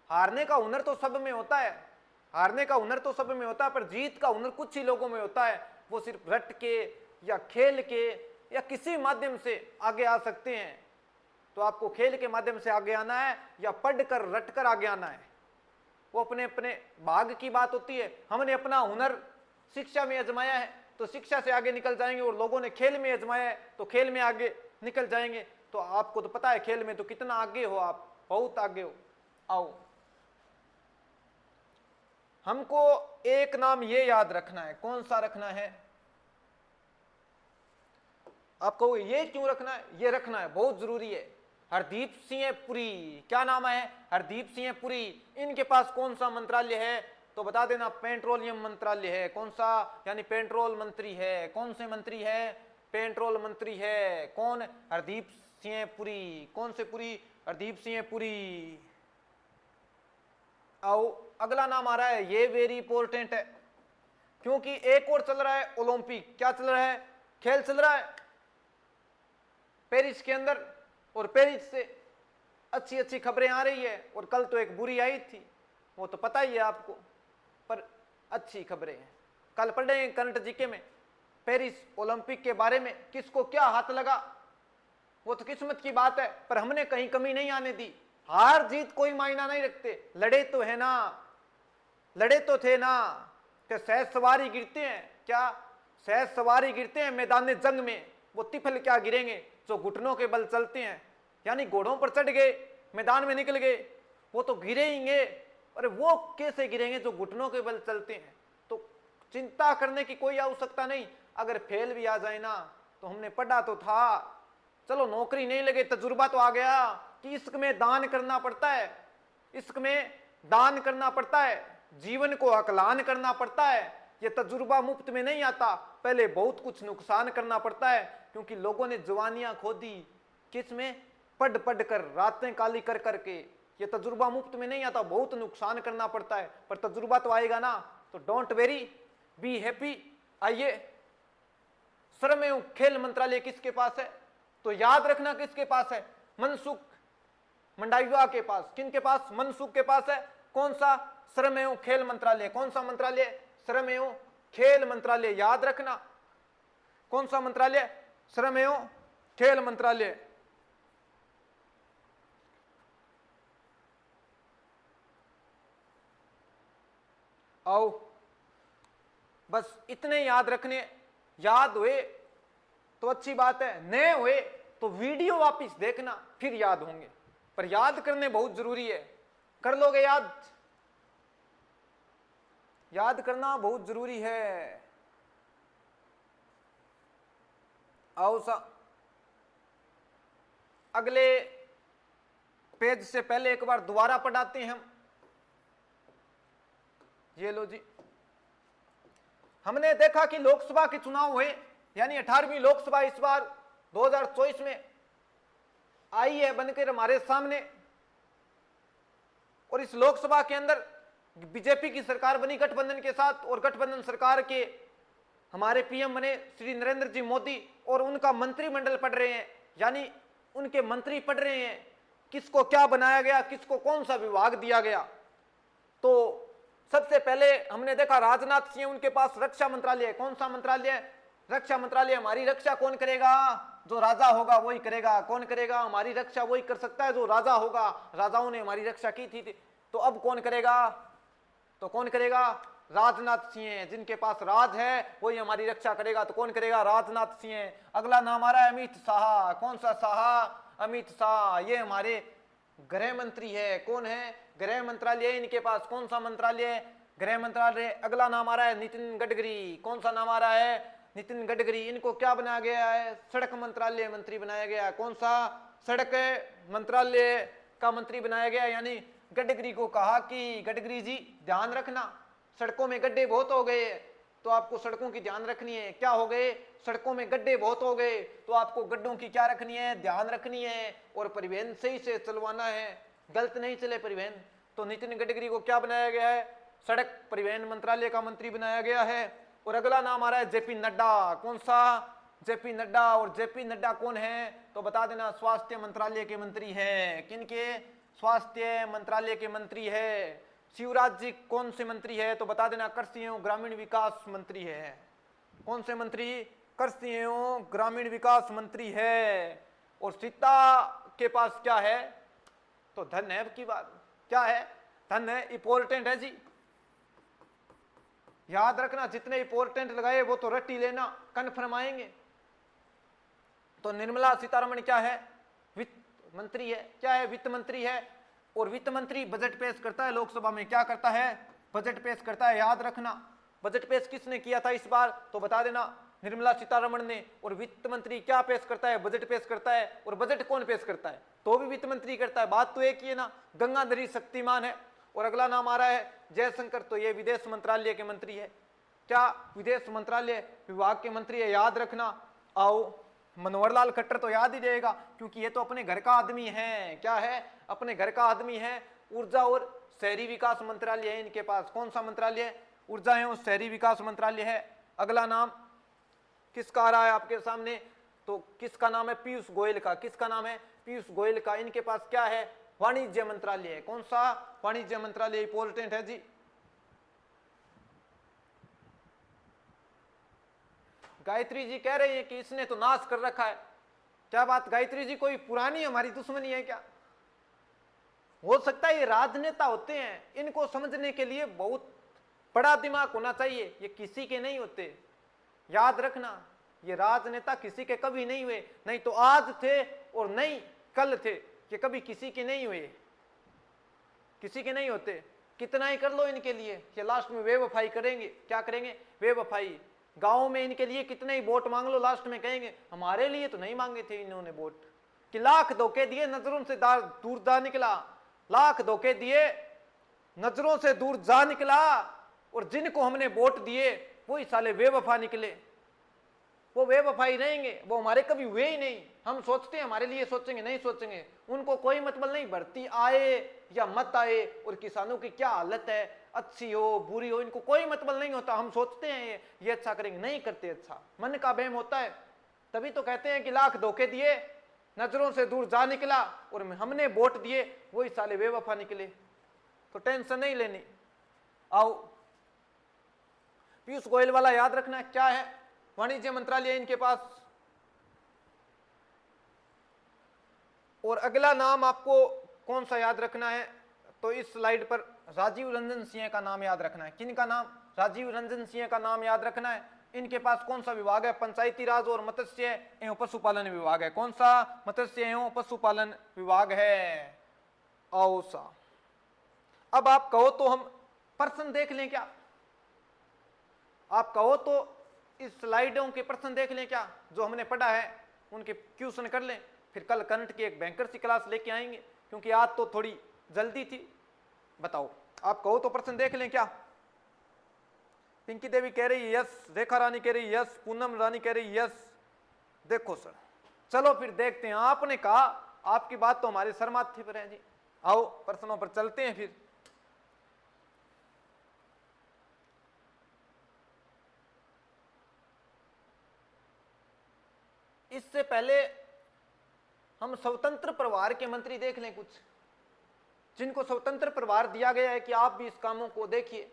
हारने का हुनर तो सब में होता है, हारने का हुनर तो सब में होता है, पर जीत का हुनर कुछ ही लोगों में होता है। वो सिर्फ रट के या खेल के या किसी माध्यम से आगे आ सकते हैं। तो आपको खेल के माध्यम से आगे आना है या पढ़कर रटकर आगे आना है, वो अपने अपने भाग की बात होती है। हमने अपना हुनर शिक्षा में आजमाया है तो शिक्षा से आगे निकल जाएंगे, और लोगों ने खेल में आजमाया है तो खेल में आगे निकल जाएंगे। तो आपको तो पता है खेल में तो कितना आगे हो आप, बहुत आगे हो। आओ, हमको एक नाम ये याद रखना है। कौन सा रखना है? आपको ये क्यों रखना है? ये रखना है, बहुत जरूरी है। हरदीप सिंह पुरी, क्या नाम है? हरदीप सिंह पुरी। इनके पास कौन सा मंत्रालय है? तो बता देना, पेट्रोलियम मंत्रालय है। कौन सा? यानी पेट्रोल मंत्री है। कौन से मंत्री है? पेट्रोल मंत्री है। कौन? हरदीप सिंह पुरी। कौन से पुरी? हरदीप सिंह पुरी। आओ, अगला नाम आ रहा है, ये वेरी इंपॉर्टेंट है, क्योंकि एक और चल रहा है ओलंपिक। क्या चल रहा है? खेल चल रहा है पेरिस के अंदर, और पेरिस से अच्छी अच्छी खबरें आ रही है। और कल तो एक बुरी आई थी, वो तो पता ही है आपको, पर अच्छी खबरें हैं। कल पढ़े करंट जीके में पेरिस ओलंपिक के बारे में, किसको क्या हाथ लगा वो तो किस्मत की बात है, पर हमने कहीं कमी नहीं आने दी। हार जीत कोई मायना नहीं रखते, लड़े तो है ना, लड़े तो थे ना। कि सहज सवारी गिरते हैं, क्या सहज सवारी गिरते हैं मैदान जंग में, वो तिफल क्या गिरेंगे जो घुटनों के बल चलते हैं। यानी घोड़ों पर चढ़ गए, मैदान में निकल गए, वो तो गिरेंगे। अरे वो कैसे गिरेंगे? जो घुटनों के बल चलते हैं। तो चिंता करने की कोई आवश्यकता नहीं। अगर फेल भी आ जाए ना तो हमने पढ़ा तो था, चलो नौकरी नहीं लगे, तजुर्बा तो आ गया कि इश्क में दान करना पड़ता है, इश्क में दान करना पड़ता है, जीवन को आकलन करना पड़ता है। ये तजुर्बा मुफ्त में नहीं आता, पहले बहुत कुछ नुकसान करना पड़ता है। क्योंकि लोगों ने जवानियां खो दी किस में? पढ़ पढ़ कर, रातें काली कर करके। ये तजुर्बा मुफ्त में नहीं आता, बहुत नुकसान करना पड़ता है, पर तजुर्बा तो आएगा ना। तो डोंट वेरी, बी हैप्पी। आइए, श्रम एवं खेल मंत्रालय किसके पास है? तो याद रखना किसके पास है? मनसुख मंडाविया के पास। किनके पास? मनसुख के पास है। कौन सा? श्रम एवं खेल मंत्रालय। कौन सा मंत्रालय? श्रम एवं खेल मंत्रालय। याद रखना, कौन सा मंत्रालय? श्रम एवं खेल मंत्रालय। आओ, बस इतने याद रखने। याद हुए तो अच्छी बात है, नहीं हुए तो वीडियो वापस देखना, फिर याद होंगे। पर याद करने बहुत जरूरी है। कर लोगे याद? याद करना बहुत जरूरी है। आओ सा, अगले पेज से पहले एक बार दोबारा पढ़ाते हैं हम। ये लो जी, हमने देखा कि लोकसभा के चुनाव हुए, यानी 18वीं लोकसभा इस बार 2024 में आई है बनकर हमारे सामने। और इस लोकसभा के अंदर बीजेपी की सरकार बनी गठबंधन के साथ, और गठबंधन सरकार के हमारे पीएम बने श्री नरेंद्र जी मोदी, और उनका मंत्रिमंडल पढ़ रहे हैं, यानी उनके मंत्री पढ़ रहे हैं किसको क्या बनाया गया, किसको कौन सा विभाग दिया गया। तो सबसे पहले हमने देखा राजनाथ सिंह, उनके पास रक्षा मंत्रालय है। कौन सा मंत्रालय? रक्षा मंत्रालय। हमारी रक्षा कौन करेगा? जो राजा होगा वही करेगा। कौन करेगा? हमारी रक्षा वही कर सकता है जो राजा होगा। राजाओं ने हमारी रक्षा की थी, तो अब कौन करेगा? तो कौन करेगा? राजनाथ सिंह। जिनके पास राज है वही हमारी रक्षा करेगा। तो कौन करेगा? राजनाथ सिंह। अगला नाम आ रहा है अमित शाह। कौन सा शाह? अमित शाह। ये हमारे गृह मंत्री है। कौन है? गृह मंत्रालय इनके पास। कौन सा मंत्रालय? गृह मंत्रालय। अगला नाम आ रहा है नितिन गडकरी। कौन सा नाम आ रहा है? नितिन गडकरी। इनको क्या बनाया गया है? सड़क मंत्रालय मंत्री बनाया गया। कौन सा? सड़क मंत्रालय का मंत्री बनाया गया। यानी गडकरी को कहा कि गडकरी जी ध्यान रखना, सड़कों में गड्ढे बहुत हो गए, तो आपको सड़कों की ध्यान रखनी है। क्या हो गए? सड़कों में गड्ढे बहुत हो गए, तो आपको गड्ढों की क्या रखनी है? ध्यान रखनी है। और परिवहन सही से चलवाना है, गलत नहीं चले परिवहन। तो नितिन गडकरी को क्या बनाया गया है? सड़क परिवहन मंत्रालय का मंत्री बनाया गया है। और अगला नाम आ रहा है जेपी नड्डा। कौन सा? जेपी नड्डा। और जेपी नड्डा कौन है? तो बता देना, स्वास्थ्य मंत्रालय के मंत्री है। किनके? स्वास्थ्य मंत्रालय के मंत्री है। शिवराज जी कौन से मंत्री है, तो बता देना कृषि एवं ग्रामीण विकास मंत्री है। कौन से मंत्री? कृषि एवं ग्रामीण विकास मंत्री है। और सीता के पास क्या है? तो धन है। की बात क्या है? धन है। इंपॉर्टेंट है जी, याद रखना, जितने इंपॉर्टेंट लगाए वो तो रट्टी लेना, कन्फर्म आएंगे। तो निर्मला सीतारमण क्या है? वित्त मंत्री है। क्या है? वित्त मंत्री है। और वित्त मंत्री बजट पेश करता है लोकसभा में। क्या करता है? बजट पेश करता है। याद रखना, बजट पेश किसने किया था इस बार? तो बता देना, निर्मला सीतारमण ने। और वित्त मंत्री क्या पेश करता है? बजट पेश करता है। और बजट कौन पेश करता है? तो भी वित्त मंत्री करता है। बात तो एक ही है ना, गंगाधरी शक्तिमान है। और अगला नाम आ रहा है जयशंकर, तो ये विदेश मंत्रालय के मंत्री है। क्या? विदेश मंत्रालय विभाग के मंत्री है। याद रखना। आओ, मनोहर लाल खट्टर तो याद ही रहेगा, क्योंकि ये तो अपने घर का आदमी है। क्या है? अपने घर का आदमी है। ऊर्जा और शहरी विकास मंत्रालय है इनके पास। कौन सा मंत्रालय है? ऊर्जा एवं शहरी विकास मंत्रालय है। अगला नाम किसका आ रहा है आपके सामने? तो किसका नाम है? पीयूष गोयल का। किसका नाम है? पीयूष गोयल का। इनके पास क्या है? वाणिज्य मंत्रालय है। कौन सा? वाणिज्य मंत्रालय। इंपॉर्टेंट है जी। गायत्री जी कह रही है कि इसने तो नाश कर रखा है। क्या बात गायत्री जी, कोई पुरानी हमारी दुश्मनी है क्या? हो सकता है ये राजनेता होते हैं, इनको समझने के लिए बहुत बड़ा दिमाग होना चाहिए, ये किसी के नहीं होते। याद रखना, ये राजनेता किसी के कभी नहीं हुए, नहीं तो आज थे और नहीं कल थे, ये कभी किसी के नहीं हुए, किसी के नहीं होते। कितना ही कर लो इनके लिए, ये लास्ट में बेवफाई करेंगे। क्या करेंगे? बेवफाई। गांव में इनके लिए कितने ही वोट मांग लो, लास्ट में कहेंगे हमारे लिए तो नहीं मांगे थे इन्होंने वोट। कि लाख धोखे दिए, नजरों से दूर जा निकला। लाख धोखे दिए, नजरों से दूर जा निकला। और जिनको हमने वोट दिए वही साले बेवफा निकले। वो बेवफाई रहेंगे, वो हमारे कभी हुए ही नहीं। हम सोचते हैं हमारे लिए सोचेंगे, नहीं सोचेंगे। उनको कोई मतलब नहीं भर्ती आए या मत आए, और किसानों की क्या हालत है, अच्छी हो बुरी हो, इनको कोई मतलब नहीं होता। हम सोचते हैं ये अच्छा करेंगे, नहीं करते अच्छा, मन का बहम होता है। तभी तो कहते हैं कि लाख धोखे दिए, नजरों से दूर जा निकला, और हमने वोट दिए वही साले बेवफा निकले। तो टेंशन नहीं लेनी। आओ, पीयूष गोयल वाला याद रखना क्या है? वाणिज्य मंत्रालय इनके पास। और अगला नाम आपको कौन सा याद रखना है? तो इस स्लाइड पर राजीव रंजन सिंह का नाम याद रखना है। किन का नाम? राजीव रंजन सिंह का नाम याद रखना है। इनके पास कौन सा विभाग है? पंचायती राज और मत्स्य एवं पशुपालन विभाग है। कौन सा? मत्स्य एवं पशुपालन विभाग है। औसा। अब आप कहो तो हम प्रश्न देख लें क्या? आप कहो तो इस स्लाइडों के प्रश्न देख लें क्या? जो हमने पढ़ा है उनके क्वेश्चन कर लें, फिर कल करंट की एक बैंकर सी क्लास लेके आएंगे, क्योंकि आज तो थोड़ी जल्दी थी। बताओ, आप कहो तो प्रश्न देख लें क्या? पिंकी देवी कह रही यस, रेखा रानी कह रही यस, पूनम रानी कह रही यस। देखो सर, चलो फिर देखते हैं। आपने कहा, आपकी बात तो हमारे सर माथे पर है जी। आओ प्रश्नों पर चलते हैं फिर। इससे पहले हम स्वतंत्र प्रभार के मंत्री देख लें कुछ, जिनको स्वतंत्र प्रभार दिया गया है कि आप भी इस कामों को देखिए।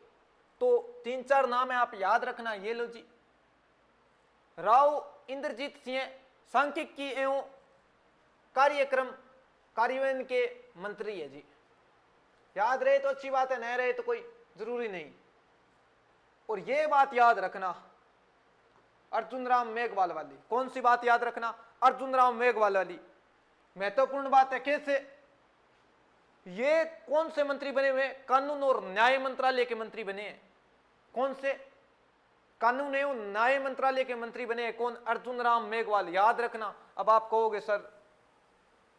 तो 3-4 नाम है, आप याद रखना। ये लो जी, राव इंद्रजीत सिंह सांख्यिकी एवं कार्यक्रम कार्यान्वयन के मंत्री है जी। याद रहे तो अच्छी बात है, नहीं रहे तो कोई जरूरी नहीं। और ये बात याद रखना, अर्जुन राम मेघवाल वाली। कौन सी बात याद रखना? अर्जुन राम मेघवाल वाली महत्वपूर्ण बात है। कैसे? ये कौन से मंत्री बने हुए? कानून और न्याय मंत्रालय के मंत्री बने हैं। कौन से? कानून एवं न्याय मंत्रालय के मंत्री बने हैं। कौन? अर्जुन राम मेघवाल। याद रखना। अब आप कहोगे सर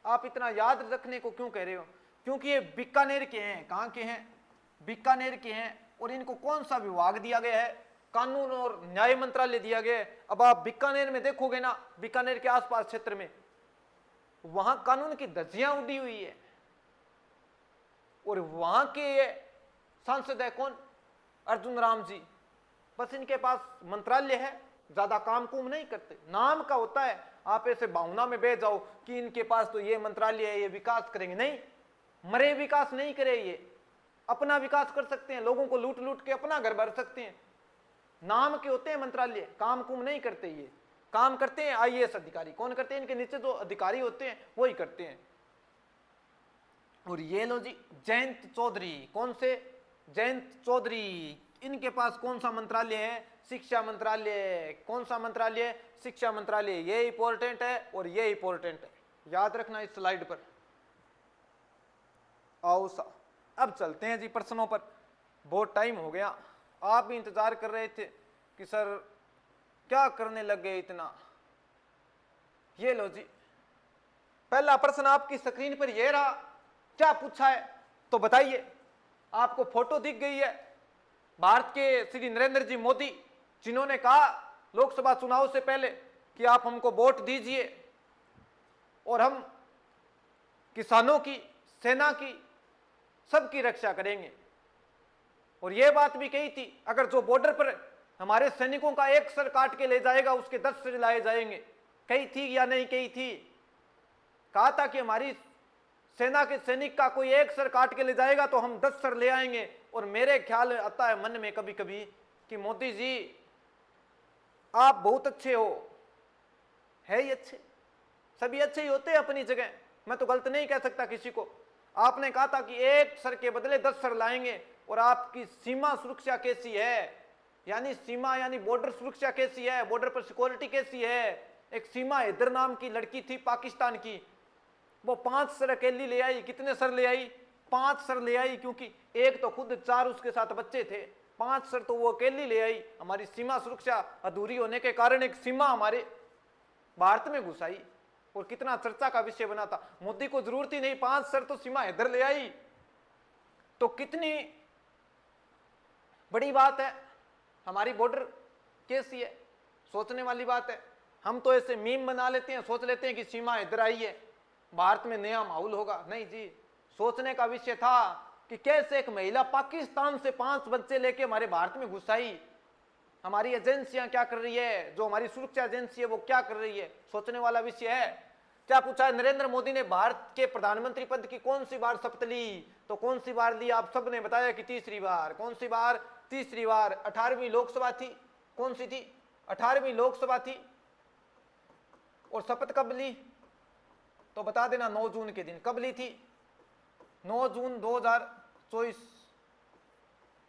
आप इतना याद रखने को क्यों कह रहे हो? क्योंकि ये बीकानेर के हैं। कहां के हैं? बीकानेर के हैं। और इनको कौन सा विभाग दिया गया है? कानून और न्याय मंत्रालय दिया गया है। अब आप बीकानेर में देखोगे ना, बीकानेर के आसपास क्षेत्र में, वहां कानून की धज्जियां उड़ी हुई है। और वहां के सांसद है कौन? अर्जुन राम जी। बस इनके पास मंत्रालय है, ज्यादा काम कुम नहीं करते, नाम का होता है। आप ऐसे भावना में बह जाओ कि इनके पास तो ये मंत्रालय है, ये विकास करेंगे, नहीं, मरे विकास नहीं करे। अपना विकास कर सकते हैं, लोगों को लूट लूट के अपना घर भर सकते हैं। नाम के होते हैं मंत्रालय, काम कुम नहीं करते, ये काम करते हैं आईएएस अधिकारी। कौन करते हैं? इनके नीचे जो अधिकारी होते हैं वही करते हैं। और ये लो जी जयंत चौधरी, कौन से? जयंत चौधरी, इनके पास कौन सा मंत्रालय है? शिक्षा मंत्रालय। कौन सा मंत्रालय? शिक्षा मंत्रालय। ये इंपॉर्टेंट है और ये इंपॉर्टेंट है, याद रखना इस स्लाइड पर। आओ सा, अब चलते हैं जी प्रश्नों पर, बहुत टाइम हो गया, आप भी इंतजार कर रहे थे कि सर क्या करने लग गए इतना। ये लो जी, पहला प्रश्न आपकी स्क्रीन पर ये रहा, क्या पूछा है तो बताइए। आपको फोटो दिख गई है, भारत के श्री नरेंद्र जी मोदी, जिन्होंने कहा लोकसभा चुनाव से पहले कि आप हमको वोट दीजिए और हम किसानों की, सेना की, सबकी रक्षा करेंगे। और यह बात भी कही थी, अगर जो बॉर्डर पर हमारे सैनिकों का एक सर काट के ले जाएगा उसके 10 सिर लाए जाएंगे। कही थी या नहीं कही थी? कहा था कि हमारी सेना के सैनिक का कोई एक सर काट के ले जाएगा तो हम 10 सर ले आएंगे। और मेरे ख्याल आता है मन में कभी कभी कि मोदी जी आप बहुत अच्छे हो, है ही अच्छे, सभी अच्छे ही होते हैं अपनी जगह, मैं तो गलत नहीं कह सकता किसी को। आपने कहा था कि एक सर के बदले 10 सर लाएंगे। और आपकी सीमा सुरक्षा कैसी है, यानी सीमा यानी बॉर्डर सुरक्षा कैसी है, बॉर्डर पर सिक्योरिटी कैसी है। एक सीमा हैदर नाम की लड़की थी पाकिस्तान की, वो 5 सर अकेली ले आई। कितने सर ले आई? 5 सर ले आई, क्योंकि एक तो खुद 4 उसके साथ बच्चे थे, 5 सर तो वो अकेली ले आई। हमारी सीमा सुरक्षा अधूरी होने के कारण एक सीमा हमारे भारत में घुसाई और कितना चर्चा का विषय बना था। मोदी को जरूरत ही नहीं, 5 सर तो सीमा हैदर ले आई, तो कितनी बड़ी बात है। हमारी बॉर्डर कैसी है, सोचने वाली बात है। हम तो ऐसे मीम बना लेते हैं, सोच लेते हैं कि सीमा इधर आई है, भारत में नया माहौल होगा। नहीं जी, सोचने का विषय था कि कैसे एक महिला पाकिस्तान से 5 बच्चे लेके हमारे भारत में घुस आई। हमारी एजेंसियां क्या कर रही है, जो हमारी सुरक्षा एजेंसी है वो क्या कर रही है, सोचने वाला विषय है। क्या पूछा है? नरेंद्र मोदी ने भारत के प्रधानमंत्री पद की कौन सी बार शपथ ली? तो कौन सी बार ली? आप सबने बताया कि तीसरी बार। कौन सी बार? तीसरी बार। 18वीं लोकसभा थी। कौन सी थी? 18वीं लोकसभा थी। और शपथ कब ली तो बता देना, 9 जून के दिन। कब ली थी? 9 जून 2024,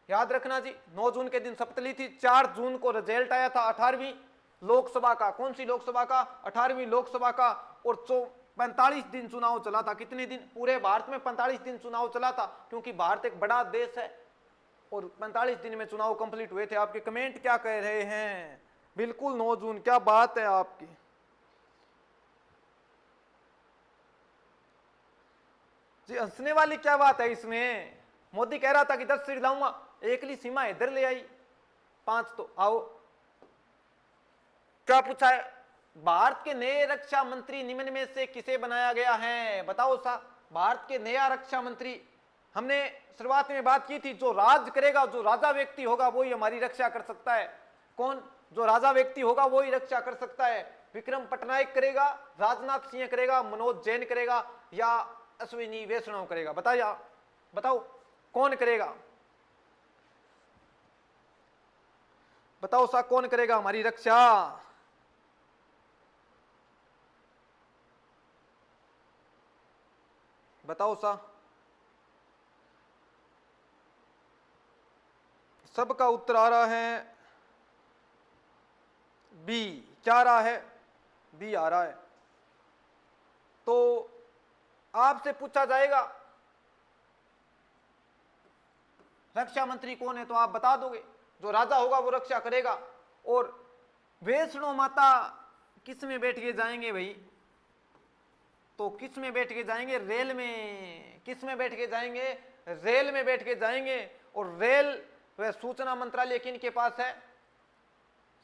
याद रखना जी, 9 जून के दिन शपथ ली थी। 4 जून को रिजल्ट आया था 18वीं लोकसभा का। कौन सी लोकसभा का? 18वीं लोकसभा का। और 45 दिन चुनाव चला था। कितने दिन? पूरे भारत में 45 दिन चुनाव चला था, क्योंकि भारत एक बड़ा देश है और 45 दिन में चुनाव कंप्लीट हुए थे। आपके कमेंट क्या कह रहे हैं? बिल्कुल 9 जून, क्या बात है आपकी। जी हंसने वाली क्या बात है इसमें? मोदी कह रहा था कि 10 सीट लाऊंगा, एकली सीमा इधर ले आई, 5 तो आओ। क्या पूछा है? भारत के नए रक्षा मंत्री निम्न में से किसे बनाया गया है? बताओ सा। भारत के नया रक्षा मंत्री, हमने शुरुआत में बात की थी, जो राज करेगा, जो राजा व्यक्ति होगा वही हमारी रक्षा कर सकता है। कौन? जो राजा व्यक्ति होगा वही रक्षा कर सकता है। विक्रम पटनायक करेगा, राजनाथ सिंह करेगा, मनोज जैन करेगा, या अश्विनी वैष्णव करेगा? बताओ कौन करेगा? बताओ सा, कौन करेगा हमारी रक्षा? बताओ सा। सबका उत्तर आ रहा है बी। क्या आ रहा है? बी आ रहा है। तो आपसे पूछा जाएगा रक्षा मंत्री कौन है, तो आप बता दोगे जो राजा होगा वो रक्षा करेगा। और वैष्णो माता किस में बैठ के जाएंगे भाई? तो किस में बैठ के जाएंगे? रेल में। किस में बैठ के जाएंगे? रेल में बैठ के जाएंगे। और रेल व सूचना मंत्रालय किन के पास है?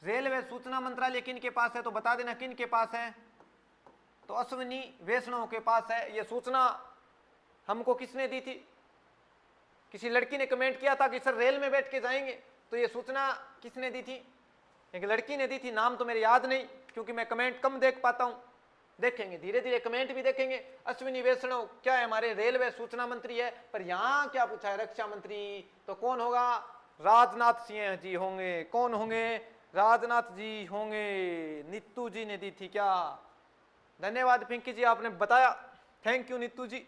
रेल व सूचना मंत्रालय किन के पास है? तो बता देना किन के पास है? तो अश्विनी वैष्णव के पास है। ये सूचना हमको किसने दी थी? किसी लड़की ने कमेंट किया था कि सर रेल में बैठ के जाएंगे, तो ये सूचना किसने दी थी? एक लड़की ने दी थी, नाम तो मेरे याद नहीं क्योंकि मैं कमेंट कम देख पाता हूं। देखेंगे, धीरे धीरे कमेंट भी देखेंगे। अश्विनी वैष्णव क्या है, हमारे रेलवे सूचना मंत्री है, पर यहाँ क्या पूछा है, रक्षा मंत्री। तो कौन होगा, राजनाथ सिंह जी होंगे। कौन होंगे, राजनाथ जी होंगे। नीतू जी ने दी थी क्या, धन्यवाद पिंकी जी, आपने बताया, थैंक यू नीतू जी।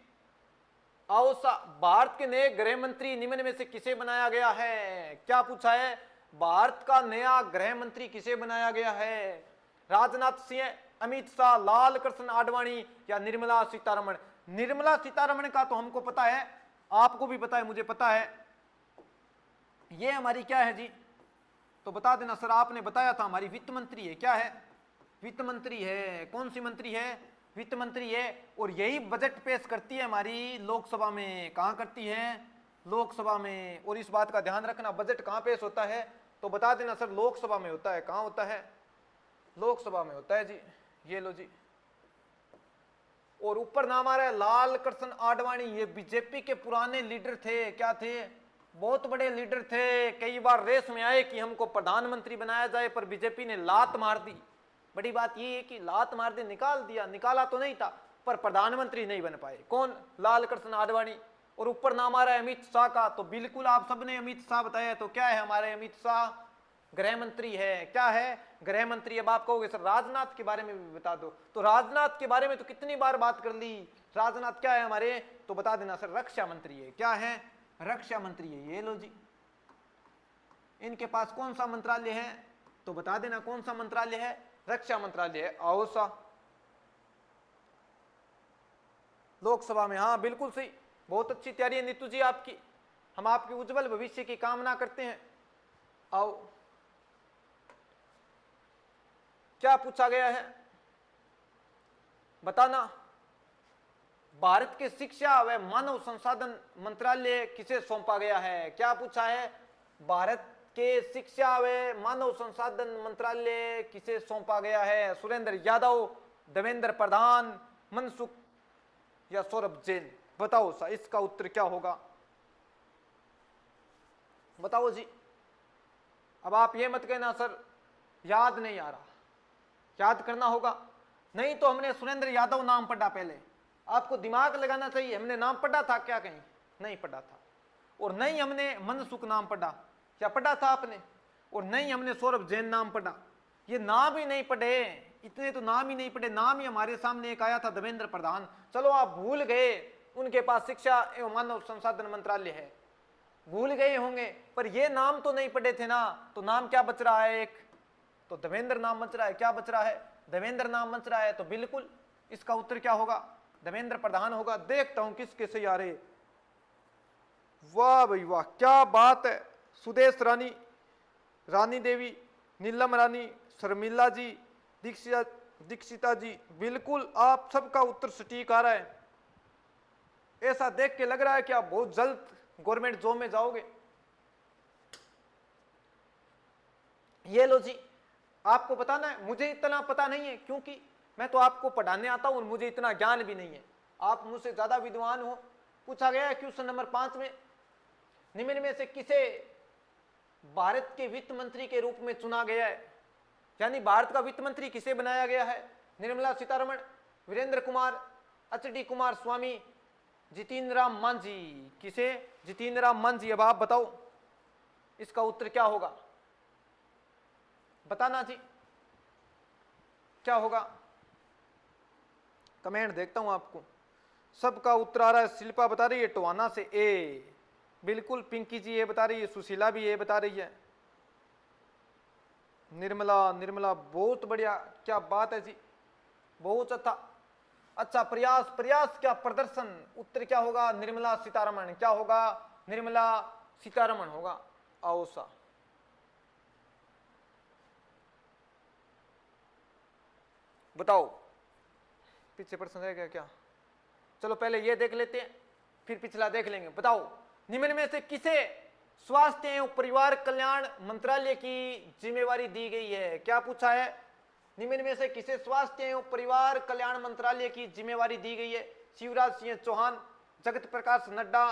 आओ सा, भारत के नए गृह मंत्री निम्न में से किसे बनाया गया है, क्या पूछा है, भारत का नया गृह मंत्री किसे बनाया गया है, राजनाथ सिंह, अमित शाह, लाल कृष्ण आडवाणी या निर्मला सीतारमण। निर्मला सीतारमण का तो हमको पता है, आपको भी पता है, मुझे पता है, ये हमारी क्या है जी, तो बता देना सर, आपने बताया था हमारी वित्त मंत्री है, क्या है, वित्त मंत्री है। कौन सी मंत्री है, वित्त मंत्री है। और यही बजट पेश करती है हमारी लोकसभा में, कहां करती है, लोकसभा में। और इस बात का ध्यान रखना, बजट कहां पेश होता है, तो बता देना सर, लोकसभा में होता है। कहां होता है, लोकसभा में होता है जी, ये लो जी। और ऊपर नाम आ रहा है लाल कृष्ण आडवाणी, ये बीजेपी के पुराने लीडर थे, क्या थे, बहुत बड़े लीडर थे। कई बार रेस में आए कि हमको प्रधानमंत्री बनाया जाए, पर बीजेपी ने लात मार दी। बड़ी बात ये है कि लात मार दी, निकाल दिया, निकाला तो नहीं था, पर प्रधानमंत्री नहीं बन पाए। कौन, लाल कृष्ण आडवाणी। और ऊपर नाम आ रहा है अमित शाह का, तो बिल्कुल आप सबने अमित शाह बताया, तो क्या है हमारे अमित शाह, गृह मंत्री है, क्या है, गृह मंत्री। अब आप कहोगे सर राजनाथ के बारे में भी बता दो, तो राजनाथ के बारे में तो कितनी बार बात कर ली, राजनाथ क्या है हमारे, तो बता देना सर, रक्षा मंत्री है, क्या है, रक्षा मंत्री है, ये लो जी। इनके पास कौन सा मंत्रालय है, तो बता देना कौन सा मंत्रालय है, रक्षा मंत्रालय है। आओ सा, लोकसभा में, हाँ बिल्कुल सही, बहुत अच्छी तैयारी है नीतू जी आपकी, हम आपके उज्जवल भविष्य की कामना करते हैं। आओ, क्या पूछा गया है, बताना। भारत के शिक्षा व मानव संसाधन मंत्रालय किसे सौंपा गया है, क्या पूछा है, भारत के शिक्षा व मानव संसाधन मंत्रालय किसे सौंपा गया है, सुरेंद्र यादव, देवेंद्र प्रधान, मनसुख या सौरभ जैन। बताओ सा, इसका उत्तर क्या होगा, बताओ जी। अब आप ये मत कहना सर याद नहीं आ रहा, याद करना होगा। नहीं तो हमने सुरेंद्र यादव नाम पढ़ा, पहले आपको दिमाग लगाना चाहिए, हमने नाम पढ़ा था क्या, कहीं नहीं पढ़ा था। और नहीं हमने मनसुख नाम पढ़ा, क्या पढ़ा था आपने, और नहीं हमने सौरभ जैन नाम पढ़ा, ये नाम ही नहीं पढ़े, इतने तो नाम ही नहीं पढ़े। नाम ही हमारे सामने एक आया था, देवेंद्र प्रधान, चलो आप भूल गए, उनके पास शिक्षा एवं मानव संसाधन मंत्रालय है, भूल गए होंगे, पर ये नाम तो नहीं पढ़े थे ना, तो नाम क्या बच रहा है, एक तो देवेंद्र नाम बच रहा है, क्या बच रहा है, देवेंद्र नाम बच रहा है। तो बिल्कुल इसका उत्तर क्या होगा, देवेंद्र प्रधान होगा। देखता हूं किसके से आ रहे, वाह भाई वाह, क्या बात है, सुदेश रानी, रानी देवी, नीलम रानी, शर्मिला जी, दीक्षिता जी, बिल्कुल आप सबका उत्तर सटीक आ रहा है। ऐसा देख के लग रहा है कि आप बहुत जल्द गवर्नमेंट जॉब में जाओगे। ये लो जी, आपको बताना है, मुझे इतना पता नहीं है, क्योंकि मैं तो आपको पढ़ाने आता हूं और मुझे इतना ज्ञान भी नहीं है, आप मुझसे ज्यादा विद्वान हो। पूछा गया है क्वेश्चन नंबर 5 में, निम्न में से किसे भारत के वित्त मंत्री के रूप में चुना गया है, यानी भारत का वित्त मंत्री किसे बनाया गया है, निर्मला सीतारमण, वीरेंद्र कुमार, एच.डी. कुमार स्वामी, जितेंद्र राम मांझी, किसे, जितेंद्र राम मांझी। अब आप बताओ इसका उत्तर क्या होगा, बताना जी, क्या होगा, कमेंट देखता हूं आपको। सबका उत्तर आ रहा है, शिल्पा बता रही है टोहाना से ए, बिल्कुल पिंकी जी ये बता रही है, सुशीला भी ये बता रही है, निर्मला, निर्मला बहुत बढ़िया, क्या बात है जी, बहुत अच्छा प्रयास, प्रयास क्या प्रदर्शन। उत्तर क्या होगा, निर्मला सीतारमण, क्या होगा, निर्मला सीतारमण होगा। आओ सा, बताओ पीछे प्रश्न रहेगा क्या, चलो पहले ये देख लेते हैं फिर पिछला देख लेंगे। बताओ निम्न में से किसे स्वास्थ्य एवं परिवार कल्याण मंत्रालय की जिम्मेवारी दी गई है, क्या पूछा है, निम्न में से किसे स्वास्थ्य एवं परिवार कल्याण मंत्रालय की जिम्मेवारी दी गई है, शिवराज सिंह चौहान, जगत प्रकाश नड्डा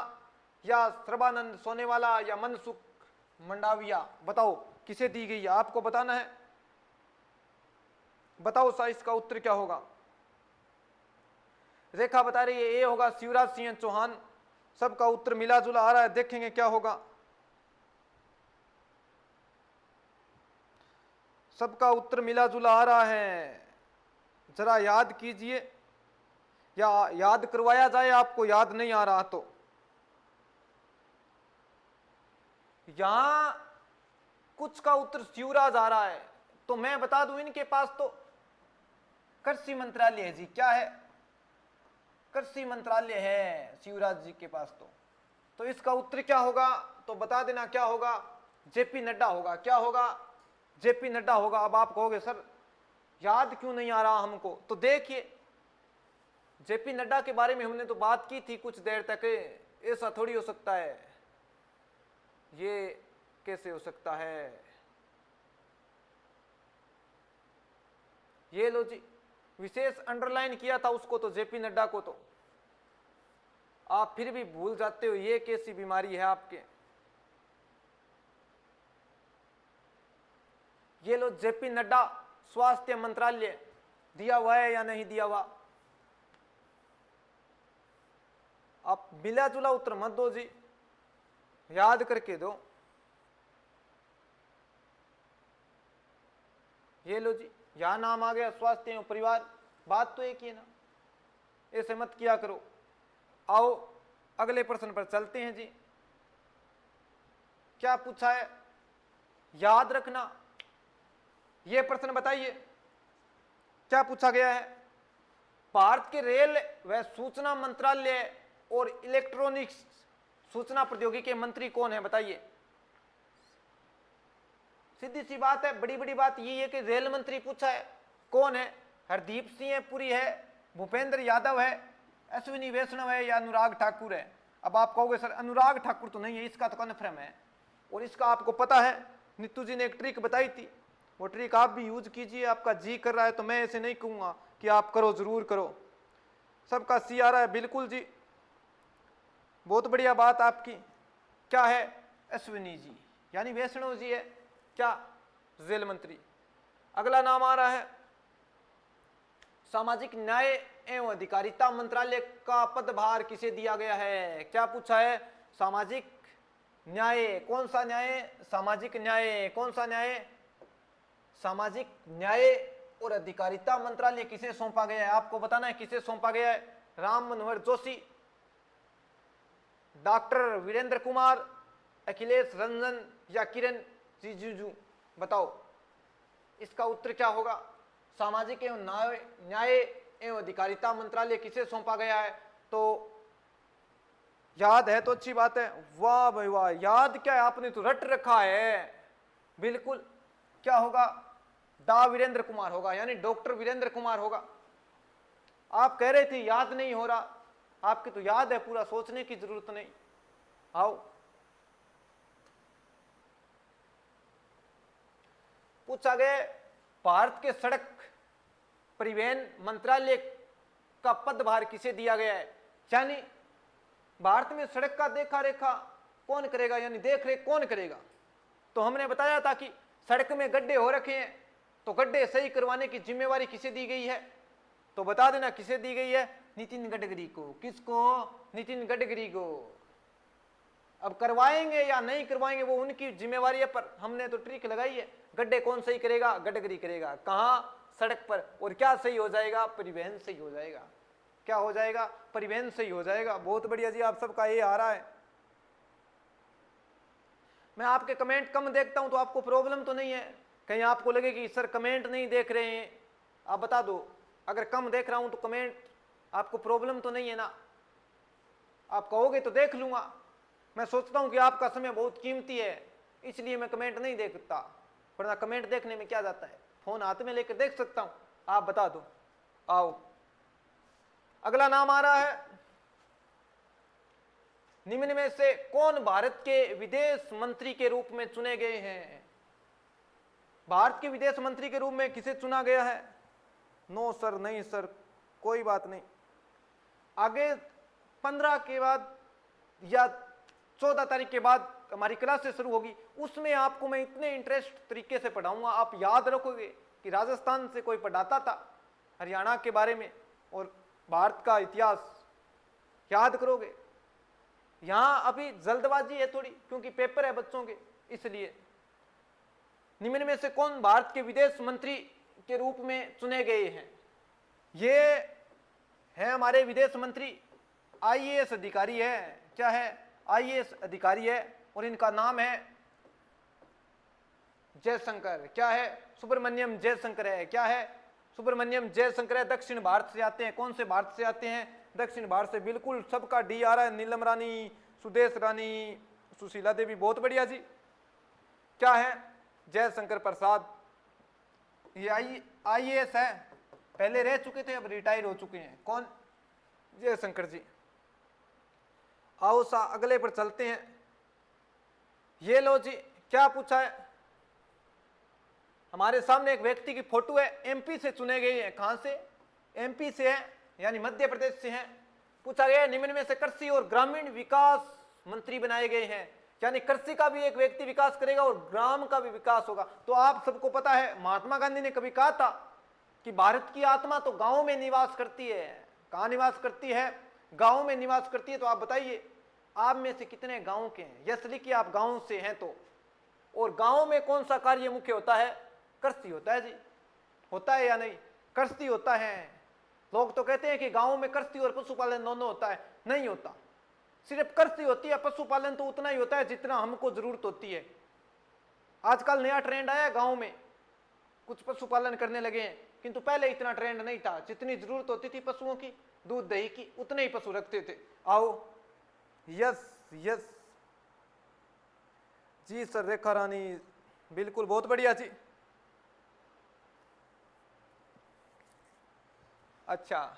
या सर्बानंद सोनेवाला या मनसुख मंडाविया। बताओ किसे दी गई है, आपको बताना है, बताओ सा इसका उत्तर क्या होगा। रेखा बता रही है ए होगा शिवराज सिंह चौहान। सबका उत्तर मिला जुला आ रहा है, देखेंगे क्या होगा। सबका उत्तर मिला जुला आ रहा है, जरा याद कीजिए या याद करवाया जाए आपको, याद नहीं आ रहा तो। यहां कुछ का उत्तर शिवराज आ रहा है, तो मैं बता दूं इनके पास तो कृषि मंत्रालय है जी। क्या है? कृषि मंत्रालय है शिवराज जी के पास तो इसका उत्तर क्या होगा तो बता देना क्या होगा। जेपी नड्डा होगा। क्या होगा? जेपी नड्डा होगा। अब आप कहोगे सर याद क्यों नहीं आ रहा हमको, तो देखिए जेपी नड्डा के बारे में हमने तो बात की थी कुछ देर तक। ऐसा थोड़ी हो सकता है, ये कैसे हो सकता है? ये लो जी, विशेष अंडरलाइन किया था उसको तो, जेपी नड्डा को तो आप फिर भी भूल जाते हो। ये कैसी बीमारी है आपके? ये लो जेपी नड्डा, स्वास्थ्य मंत्रालय दिया हुआ है या नहीं दिया हुआ? आप मिला जुला उत्तर मत दो जी, याद करके दो। ये लो जी, यहां नाम आ गया स्वास्थ्य एवं परिवार, बात तो एक ही है ना, ऐसे मत किया करो। आओ अगले प्रश्न पर चलते हैं जी। क्या पूछा है याद रखना। यह प्रश्न बताइए क्या पूछा गया है। भारत के रेल व सूचना मंत्रालय और इलेक्ट्रॉनिक्स सूचना प्रौद्योगिकी के मंत्री कौन है बताइए। सीधी सी बात है, बड़ी बड़ी बात यही है कि रेल मंत्री पूछा है। कौन है? हरदीप सिंह पुरी है, भूपेंद्र यादव है, अश्विनी वैष्णव है या अनुराग ठाकुर है। अब आप कहोगे सर अनुराग ठाकुर तो नहीं है, इसका तो कन्फर्म है। और इसका आपको पता है, नीतू जी ने एक ट्रिक बताई थी, वो ट्रिक आप भी यूज कीजिए। आपका जी कर रहा है तो मैं ऐसे नहीं कहूंगा कि आप करो, जरूर करो। सबका सी आ रहा है, बिल्कुल जी, बहुत बढ़िया बात आपकी। क्या है? अश्विनी जी यानी वैष्णव जी है क्या? रेल मंत्री। अगला नाम आ रहा है सामाजिक न्याय एवं अधिकारिता मंत्रालय का पदभार किसे दिया गया है। क्या पूछा है? सामाजिक न्याय। कौन सा न्याय? सामाजिक न्याय। कौन सा न्याय? सामाजिक न्याय और अधिकारिता मंत्रालय किसे सौंपा गया है? आपको बताना है किसे सौंपा गया है। राम मनोहर जोशी, डॉक्टर वीरेंद्र कुमार, अखिलेश रंजन या किरण रिजिजू, बताओ इसका उत्तर क्या होगा। सामाजिक एवं न्याय एवं अधिकारिता मंत्रालय किसे सौंपा गया है? तो याद है तो अच्छी बात है। वाह भाई वाह, याद क्या है, आपने तो रट रखा है बिल्कुल। क्या होगा? डा वीरेंद्र कुमार होगा, यानी डॉक्टर वीरेंद्र कुमार होगा। आप कह रहे थे याद नहीं हो रहा, आपकी तो याद है, पूरा सोचने की जरूरत नहीं। आओ पूछा गया भारत के सड़क परिवहन मंत्रालय का पदभार किसे दिया गया है। यानी भारत में सड़क का देखा रेखा कौन करेगा, यानी देख रेख कौन करेगा। तो हमने बताया था कि सड़क में गड्ढे हो रखे हैं तो गड्ढे सही करवाने की जिम्मेवारी किसे दी गई है, तो बता देना किसे दी गई है। नितिन गडकरी को। किसको? नितिन गडकरी को। अब करवाएंगे या नहीं करवाएंगे वो उनकी जिम्मेवारी है, पर हमने तो ट्रिक लगाई है। गड्ढे कौन सही करेगा? गडकरी करेगा। कहां? सड़क पर। और क्या सही हो जाएगा? परिवहन सही हो जाएगा। क्या हो जाएगा? परिवहन सही हो जाएगा। बहुत बढ़िया जी, आप सबका ये आ रहा है। मैं आपके कमेंट कम देखता हूं तो आपको प्रॉब्लम तो नहीं है? कहीं आपको लगे कि सर कमेंट नहीं देख रहे हैं, आप बता दो। अगर कम देख रहा हूं तो कमेंट आपको प्रॉब्लम तो नहीं है ना? आप कहोगे तो देख लूंगा। मैं सोचता हूं कि आपका समय बहुत कीमती है, इसलिए मैं कमेंट नहीं देखता, वरना कमेंट देखने में क्या जाता है, फोन हाथ में लेकर देख सकता हूं। आप बता दो। आओ अगला नाम आ रहा है, निम्न में से कौन भारत के विदेश मंत्री के रूप में चुने गए हैं। भारत के विदेश मंत्री के रूप में किसे चुना गया है? नो सर, नहीं सर, कोई बात नहीं। आगे 15 के बाद या 14 तारीख के बाद हमारी क्लासेस शुरू होगी, उसमें आपको मैं इतने इंटरेस्ट तरीके से पढ़ाऊंगा, आप याद रखोगे कि राजस्थान से कोई पढ़ाता था हरियाणा के बारे में, और भारत का इतिहास याद करोगे। यहां अभी जल्दबाजी है थोड़ी, क्योंकि पेपर है बच्चों के, इसलिए निम्न में से कौन भारत के विदेश मंत्री के रूप में चुने गए हैं? ये है हमारे विदेश मंत्री, आईएएस अधिकारी है। क्या है? आईएएस अधिकारी है, और इनका नाम है जयशंकर। क्या है? सुब्रमण्यम जयशंकर है। क्या है? सुब्रमण्यम जयशंकर है। दक्षिण भारत से आते हैं। कौन से भारत से आते हैं? दक्षिण भारत से। बिल्कुल सबका डी आ रहा है। नीलम रानी, सुदेश रानी, सुशीला देवी, बहुत बढ़िया जी। क्या है? जयशंकर प्रसाद। ये आईएएस है, पहले रह चुके थे, अब रिटायर हो चुके हैं। कौन? जयशंकर जी। आओ सा अगले पर चलते हैं। ये लो जी, क्या पूछा है? हमारे सामने एक व्यक्ति की फोटो है, एमपी से चुने गए हैं। कहां से? एमपी से है, यानी मध्य प्रदेश से हैं। पूछा गया निम्न में से कृषि और ग्रामीण विकास मंत्री बनाए गए हैं, यानी कृषि का भी एक व्यक्ति विकास करेगा और ग्राम का भी विकास होगा। तो आप सबको पता है, महात्मा गांधी ने कभी कहा था कि भारत की आत्मा तो गांव में निवास करती है। कहां निवास करती है? गांव में निवास करती है। तो आप बताइए, आप में से कितने गांव के हैं? यस लिखिए आप गांव से हैं तो। और गांव में कौन सा कार्य मुख्य होता है? कृषि होता है जी। होता है या नहीं? कृषि होता है। लोग तो कहते हैं कि गांव में कृषि और पशुपालन दोनों होता है, नहीं होता। सिर्फ कृषि होती है, पशुपालन तो उतना ही होता है जितना हमको जरूरत होती है। आजकल नया ट्रेंड आया है, गांव में कुछ पशुपालन करने लगे हैं, किंतु पहले इतना ट्रेंड नहीं था। जितनी जरूरत होती थी पशुओं की, दूध दही की, उतने ही पशु रखते थे। आओ। यस यस जी सर, रेखा रानी, बिल्कुल बहुत बढ़िया जी। अच्छा,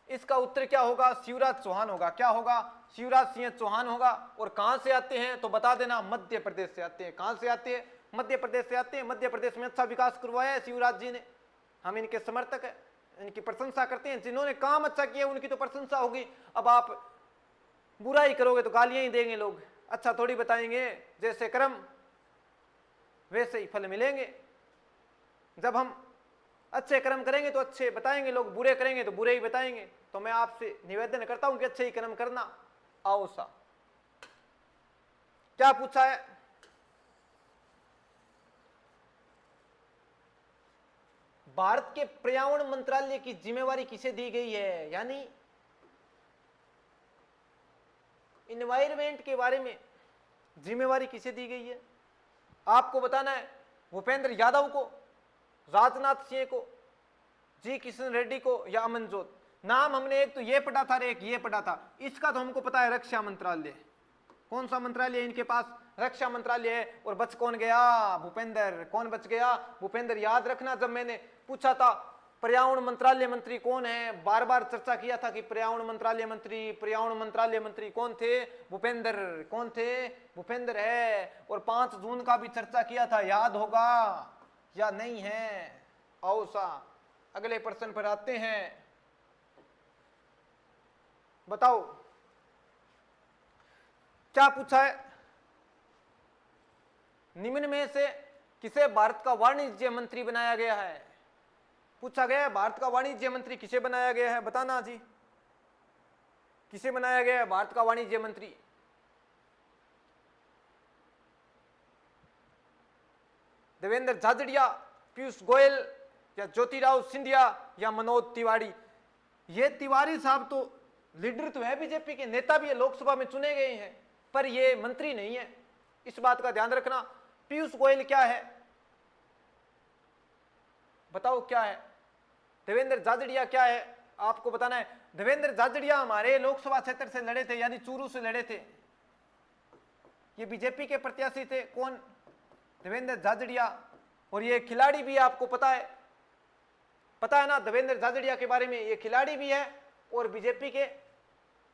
इसका उत्तर क्या होगा? शिवराज चौहान होगा। क्या होगा? शिवराज सिंह चौहान होगा। और कहां से आते हैं तो बता देना, मध्य प्रदेश से आते हैं। कहां से आते हैं? मध्य प्रदेश से आते हैं। मध्य प्रदेश में अच्छा विकास करवाया है शिवराज जी ने, हम इनके समर्थक हैं, इनकी प्रशंसा करते हैं। जिन्होंने काम अच्छा किया उनकी तो प्रशंसा होगी। अब आप बुराई करोगे तो गालियां ही देंगे लोग, अच्छा थोड़ी बताएंगे। जैसे कर्म वैसे ही फल मिलेंगे। जब हम अच्छे कर्म करेंगे तो अच्छे बताएंगे लोग, बुरे करेंगे तो बुरे ही बताएंगे। तो मैं आपसे निवेदन करता हूं कि अच्छे ही कर्म करना। आओ सा, क्या पूछा है? भारत के पर्यावरण मंत्रालय की जिम्मेवारी किसे दी गई है? यानी इन्वायरमेंट के बारे में जिम्मेवारी किसे दी गई है? आपको बताना है। भूपेंद्र यादव को, राजनाथ सिंह को, जी किशन रेड्डी को, या अमनजोत? नाम हमने एक तो ये पढ़ा था और एक ये पढ़ा था। इसका तो हमको पता है, रक्षा मंत्रालय। कौन सा मंत्रालय है इनके पास? रक्षा मंत्रालय है। और बच कौन गया? भूपेंद्र। कौन बच गया? भूपेंद्र। याद रखना, जब मैंने पूछा था पर्यावरण मंत्रालय मंत्री कौन है, बार बार चर्चा किया था कि पर्यावरण मंत्रालय मंत्री कौन थे? भूपेंद्र। कौन थे? भूपेंद्र है। और 5 जून का भी चर्चा किया था, याद होगा या नहीं है? आओ सा अगले प्रश्न पर आते हैं। बताओ क्या पूछा है? निम्न में से किसे भारत का वाणिज्य मंत्री बनाया गया है? पूछा गया है, भारत का वाणिज्य मंत्री किसे बनाया गया है? बताना जी, किसे बनाया गया है भारत का वाणिज्य मंत्री? देवेंद्र झाझड़िया, पीयूष गोयल, या ज्योतिराव सिंधिया, या मनोज तिवारी? ये तिवारी साहब तो लीडर तो है, बीजेपी के नेता भी है, लोकसभा में चुने गए हैं, पर ये मंत्री नहीं है, इस बात का ध्यान रखना। पीयूष गोयल क्या है? बताओ क्या है? देवेंद्र झाझड़िया क्या है? आपको बताना है। देवेंद्र झाझड़िया हमारे लोकसभा क्षेत्र से लड़े थे, यानी चूरू से लड़े थे। ये बीजेपी के प्रत्याशी थे। कौन? देवेंद्र झाझड़िया। और ये खिलाड़ी भी आपको पता है, पता है ना देवेंद्र झाझड़िया के बारे में? ये खिलाड़ी भी है और बीजेपी के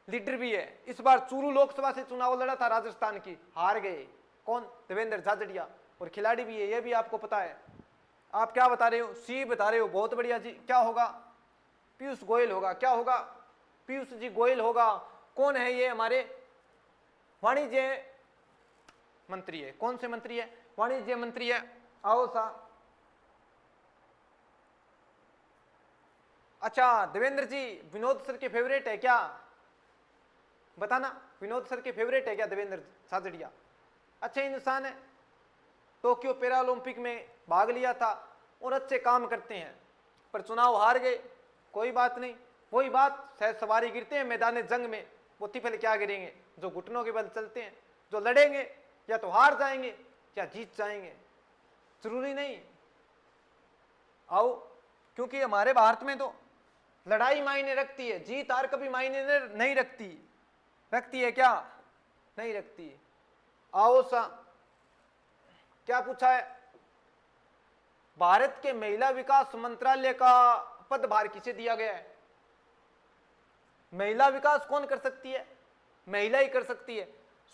लीडर भी है। इस बार चूरू लोकसभा से चुनाव लड़ा था राजस्थान की, हार गए। कौन? देवेंद्र झाझड़िया। और खिलाड़ी भी है, ये भी आपको पता है। आप क्या बता रहे हो? सी बता रहे हो, बहुत बढ़िया जी। क्या होगा? पीयूष गोयल होगा। क्या होगा? पीयूष जी गोयल होगा। कौन है ये? हमारे वाणिज्य मंत्री है। कौन से मंत्री है? वाणिज्य मंत्री है। आओ सा अच्छा देवेंद्र जी, विनोद सर के फेवरेट है क्या? बताना, विनोद सर के फेवरेट है क्या देवेंद्र साजड़िया? अच्छे इंसान है, टोक्यो पैरा ओलंपिक में भाग लिया था और अच्छे काम करते हैं, पर चुनाव हार गए। कोई बात नहीं, वही बात, शायद सवारी गिरते हैं मैदान जंग में, वो तिफल क्या गिरेंगे? जो घुटनों के बल चलते हैं, जो लड़ेंगे या तो हार जाएंगे या जीत जाएंगे, जरूरी नहीं। आओ, क्योंकि हमारे भारत में तो लड़ाई मायने रखती है, जीत हार कभी मायने नहीं रखती। रखती है क्या? नहीं रखती। आओ सा, क्या पूछा है? भारत के महिला विकास मंत्रालय का पदभार किसे दिया गया है? महिला विकास कौन कर सकती है? महिला ही कर सकती है।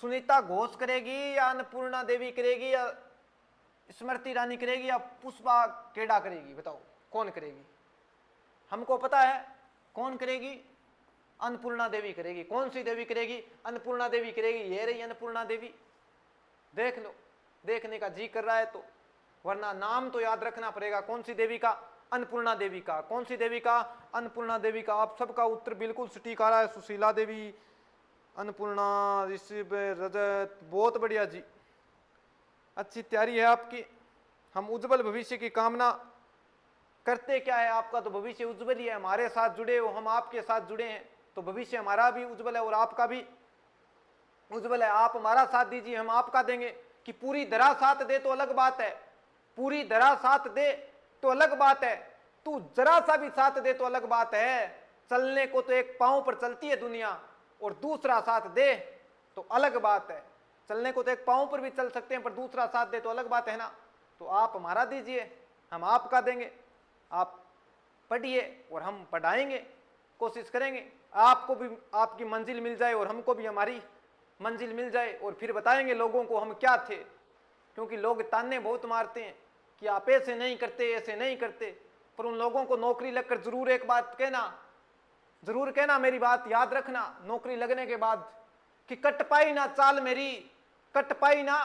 सुनीता घोष करेगी या अन्नपूर्णा देवी करेगी या स्मृति ईरानी करेगी या पुष्पा केड़ा करेगी? बताओ कौन करेगी? हमको पता है कौन करेगी, अन्नपूर्णा देवी करेगी। कौन सी देवी करेगी? अन्नपूर्णा देवी करेगी। ये रही अन्नपूर्णा देवी, देख लो, देखने का जी कर रहा है तो, वरना नाम तो याद रखना पड़ेगा। कौन सी देवी का? अन्नपूर्णा देवी का। कौन सी देवी का? अन्नपूर्णा देवी का। आप सबका उत्तर बिल्कुल सटीक आ रहा है। सुशीला देवी, अन्नपूर्णा, ऋषि, रजत, बहुत बढ़िया जी, अच्छी तैयारी है आपकी। हम उज्जवल भविष्य की कामना करते। क्या है आपका तो भविष्य उज्जवल ही है। हमारे साथ जुड़े हो, हम आपके साथ जुड़े हैं, तो भविष्य हमारा भी उज्जवल है और आपका भी उज्जवल है। आप हमारा साथ दीजिए, हम आपका देंगे। कि पूरी धरा साथ दे तो अलग बात है, पूरी धरा साथ दे तो अलग बात है, तू जरा सा भी साथ दे तो अलग बात है। चलने को तो एक पांव पर चलती है दुनिया, और दूसरा साथ दे तो अलग बात है। चलने को तो एक पांव पर भी चल सकते हैं, पर दूसरा साथ दे तो अलग बात है ना। तो आप हमारा दीजिए, हम आपका देंगे। आप पढ़िए और हम पढ़ाएंगे, कोशिश करेंगे आपको भी आपकी मंजिल मिल जाए और हमको भी हमारी मंजिल मिल जाए, और फिर बताएंगे लोगों को हम क्या थे। क्योंकि लोग ताने बहुत मारते हैं कि आप ऐसे नहीं करते, ऐसे नहीं करते, पर उन लोगों को नौकरी लगकर जरूर एक बात कहना, जरूर कहना, मेरी बात याद रखना नौकरी लगने के बाद, कि कट पाई ना चाल मेरी, कट पाई ना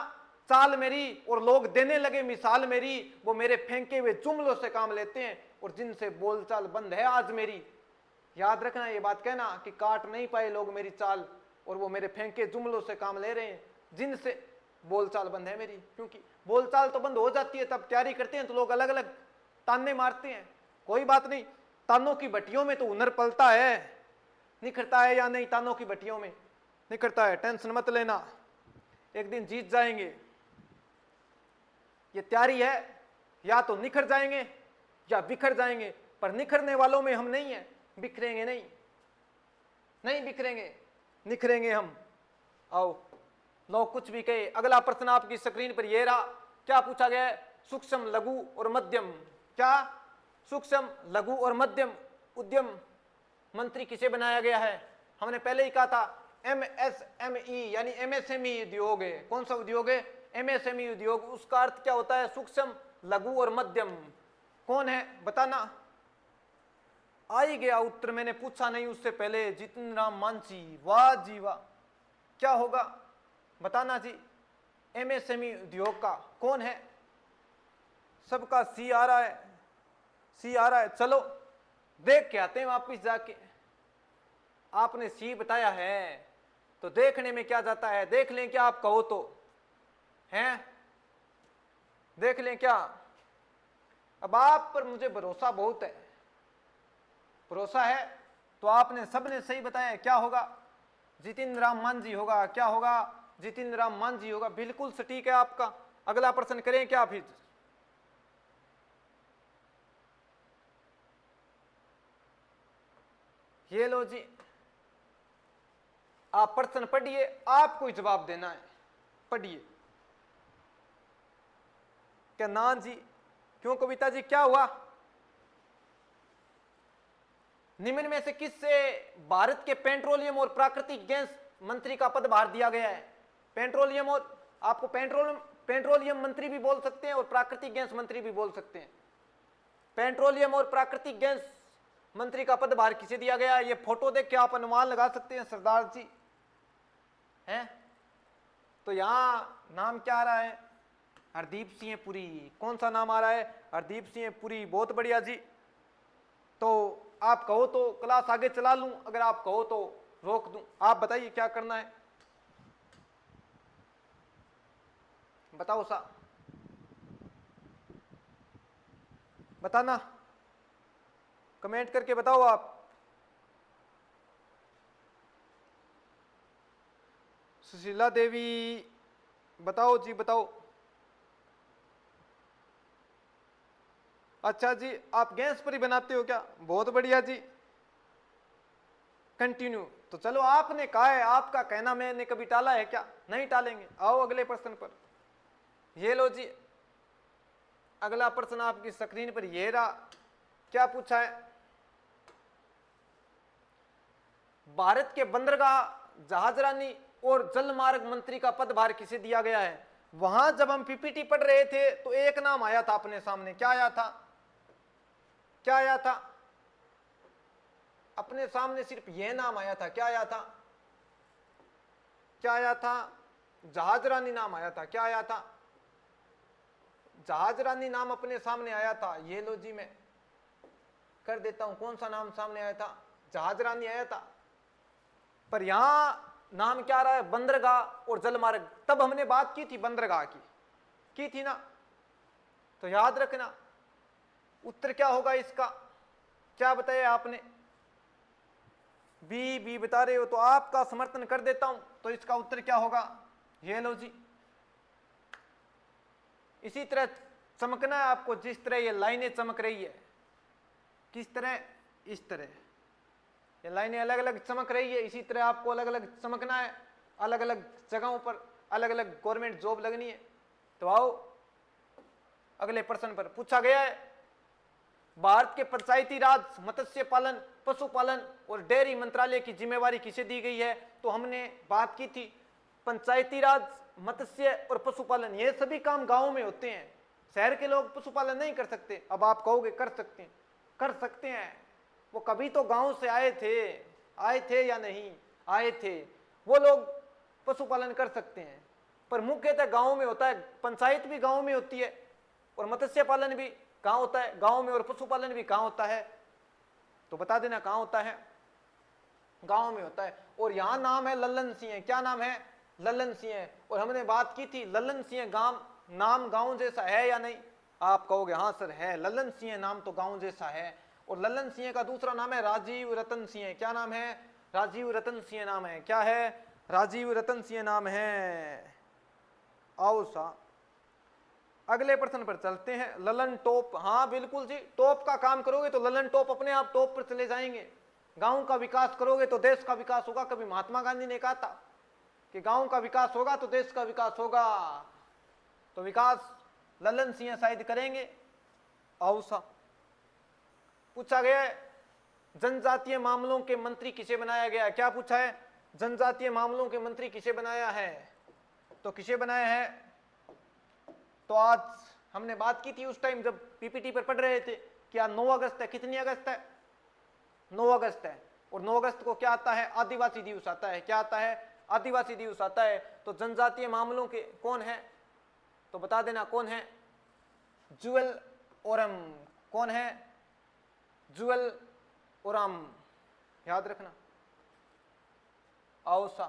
चाल मेरी, और लोग देने लगे मिसाल मेरी। वो मेरे फेंके हुए जुमलों से काम लेते हैं और जिनसे बोलचाल बंद है आज मेरी। याद रखना ये बात कहना कि काट नहीं पाए लोग मेरी चाल, और वो मेरे फेंके जुमलों से काम ले रहे हैं जिनसे बोलचाल बंद है मेरी। क्योंकि बोलचाल तो बंद हो जाती है, तब तैयारी करते हैं तो लोग अलग अलग ताने मारते हैं। कोई बात नहीं, तानों की भट्टियों में तो हुनर पलता है, निखरता है या नहीं? तानों की भट्टियों में निखरता है, टेंशन मत लेना, एक दिन जीत जाएंगे। ये तैयारी है, या तो निखर जाएंगे या बिखर जाएंगे, पर निखरने वालों में हम नहीं है, बिखरेंगे नहीं, नहीं बिखरेंगे, निखरेंगे हम। आओ, लोग कुछ भी कहे। अगला प्रश्न आपकी स्क्रीन पर ये रहा, क्या पूछा गया है? सूक्ष्म, लघु और मध्यम। क्या? सूक्ष्म, लघु और मध्यम उद्यम मंत्री किसे बनाया गया है? हमने पहले ही कहा था MSME यानी MSME उद्योग है। कौन सा उद्योग है? MSME उद्योग। उसका अर्थ क्या होता है? सूक्ष्म, लघु और मध्यम। कौन है बताना? आ ही गया उत्तर, मैंने पूछा नहीं उससे पहले। जितिन राम मांझी, वाह जी वाह, क्या होगा बताना जी। MSME उद्योग का कौन है? सबका सी आ रहा है, सी आ रहा है। चलो देख के आते हैं वापिस जाके। आपने सी बताया है तो देखने में क्या जाता है, देख लें क्या आप कहो तो, हैं? देख लें क्या? अब आप पर मुझे भरोसा बहुत है, भरोसा है तो आपने सबने सही बताया है। क्या होगा? जितिन राम मांझी होगा। क्या होगा? जितिन राम मांझी होगा, बिल्कुल सटीक है आपका। अगला प्रश्न करें क्या फिर? ये लो जी, आप प्रश्न पढ़िए, आपको ही जवाब देना है, पढ़िए। क्या ना जी? क्यों कविता जी, क्या हुआ? निम्न में से किससे भारत के पेट्रोलियम और प्राकृतिक गैस मंत्री का पदभार दिया गया है? पेट्रोलियम, और आपको पेट्रोलियम मंत्री भी बोल सकते हैं और प्राकृतिक गैस मंत्री भी बोल सकते हैं। पेट्रोलियम और प्राकृतिक गैस मंत्री का पदभार किसे दिया गया? ये फोटो देख के आप अनुमान लगा सकते हैं सरदार जी, हैं? तो यहां नाम क्या आ रहा है? हरदीप सिंह पुरी। कौन सा नाम आ रहा है? हरदीप सिंह पुरी, बहुत बढ़िया जी। तो आप कहो तो क्लास आगे चला लूं, अगर आप कहो तो रोक दूं। आप बताइए क्या करना है, बताओ सा, बताना, कमेंट करके बताओ आप। सुशीला देवी बताओ जी, बताओ। अच्छा जी, आप गैस पर ही बनाते हो क्या? बहुत बढ़िया जी, कंटिन्यू। तो चलो, आपने कहा है, आपका कहना मैंने कभी टाला है क्या? नहीं टालेंगे। आओ अगले प्रश्न पर। ये लो जी, अगला प्रश्न आपकी स्क्रीन पर ये रहा। क्या पूछा है? भारत के बंदरगाह, जहाजरानी और जलमार्ग मंत्री का पदभार किसे दिया गया है? वहां जब हम पीपीटी पढ़ रहे थे तो एक नाम आया था अपने सामने। क्या आया था? क्या आया था? अपने सामने सिर्फ यह नाम आया था। क्या आया था? क्या आया था? जहाजरानी नाम आया था। क्या आया था? जहाजरानी नाम अपने सामने आया था। ये लो जी, मैं कर देता हूं। कौन सा नाम सामने आया था? जहाजरानी आया था। पर यहां नाम क्या आ रहा है? बंदरगाह और जलमार्ग। तब हमने बात की थी बंदरगाह की थी ना, तो याद रखना। उत्तर क्या होगा इसका? क्या बताया आपने? बी बता रहे हो तो आपका समर्थन कर देता हूं। तो इसका उत्तर क्या होगा? ये लो जी, इसी तरह चमकना है आपको, जिस तरह ये लाइनें चमक रही है। किस तरह? इस तरह ये लाइनें अलग अलग चमक रही है, इसी तरह आपको अलग अलग चमकना है। अलग अलग जगहों पर अलग अलग गवर्नमेंट जॉब लगनी है। तो आओ अगले प्रश्न पर। पूछा गया है, भारत के पंचायती राज, मत्स्य पालन, पशुपालन और डेयरी मंत्रालय की जिम्मेवारी किसे दी गई है? तो हमने बात की थी पंचायती राज, मत्स्य और पशुपालन, ये सभी काम गांव में होते हैं। शहर के लोग पशुपालन नहीं कर सकते। अब आप कहोगे कर सकते हैं, कर सकते हैं। वो कभी तो गांव से आए थे या नहीं आए थे, वो लोग पशुपालन कर सकते हैं। पर मुख्यतः गांव में होता है। पंचायत भी गांव में होती है और मत्स्य पालन भी कहां होता है? गांव में। और पशुपालन भी कहां होता है? तो बता देना कहां होता है? गांव में होता है। और यहां नाम है लल्लन सिंह। क्या नाम है? लल्लन सिंह। और हमने बात की थी लल्लन सिंह नाम गांव जैसा है या नहीं? आप कहोगे हाँ सर है, लल्लन सिंह नाम तो गांव जैसा है। और लल्लन सिंह का दूसरा नाम है राजीव रतन सिंह। क्या नाम है? राजीव रतन सिंह नाम है। क्या है? राजीव रतन सिंह नाम है। आओ सा अगले प्रश्न पर चलते हैं। ललन टॉप, हाँ बिल्कुल जी, टॉप का काम करोगे तो ललन टॉप अपने आप टॉप पर चले जाएंगे। गांव का विकास करोगे तो देश का विकास होगा। कभी महात्मा गांधी ने कहा था कि गांव का विकास होगा तो देश का विकास होगा। तो विकास ललन सिंह शायद करेंगे। औसा पूछा गया है, जनजातीय मामलों के मंत्री किसे बनाया गया? क्या पूछा है? जनजातीय मामलों के मंत्री किसे बनाया है? तो किसे बनाया है? तो आज हमने बात की थी उस टाइम जब पीपीटी पर पढ़ रहे थे कि आज 9 अगस्त है। कितनी अगस्त है? 9 अगस्त है। और 9 अगस्त को क्या आता है? आदिवासी दिवस आता है। क्या आता है? आदिवासी दिवस आता है। तो जनजातीय मामलों के कौन है? तो बता देना कौन है? जुएल ओरम। कौन है? जुएल ओरम, याद रखना। आओ सा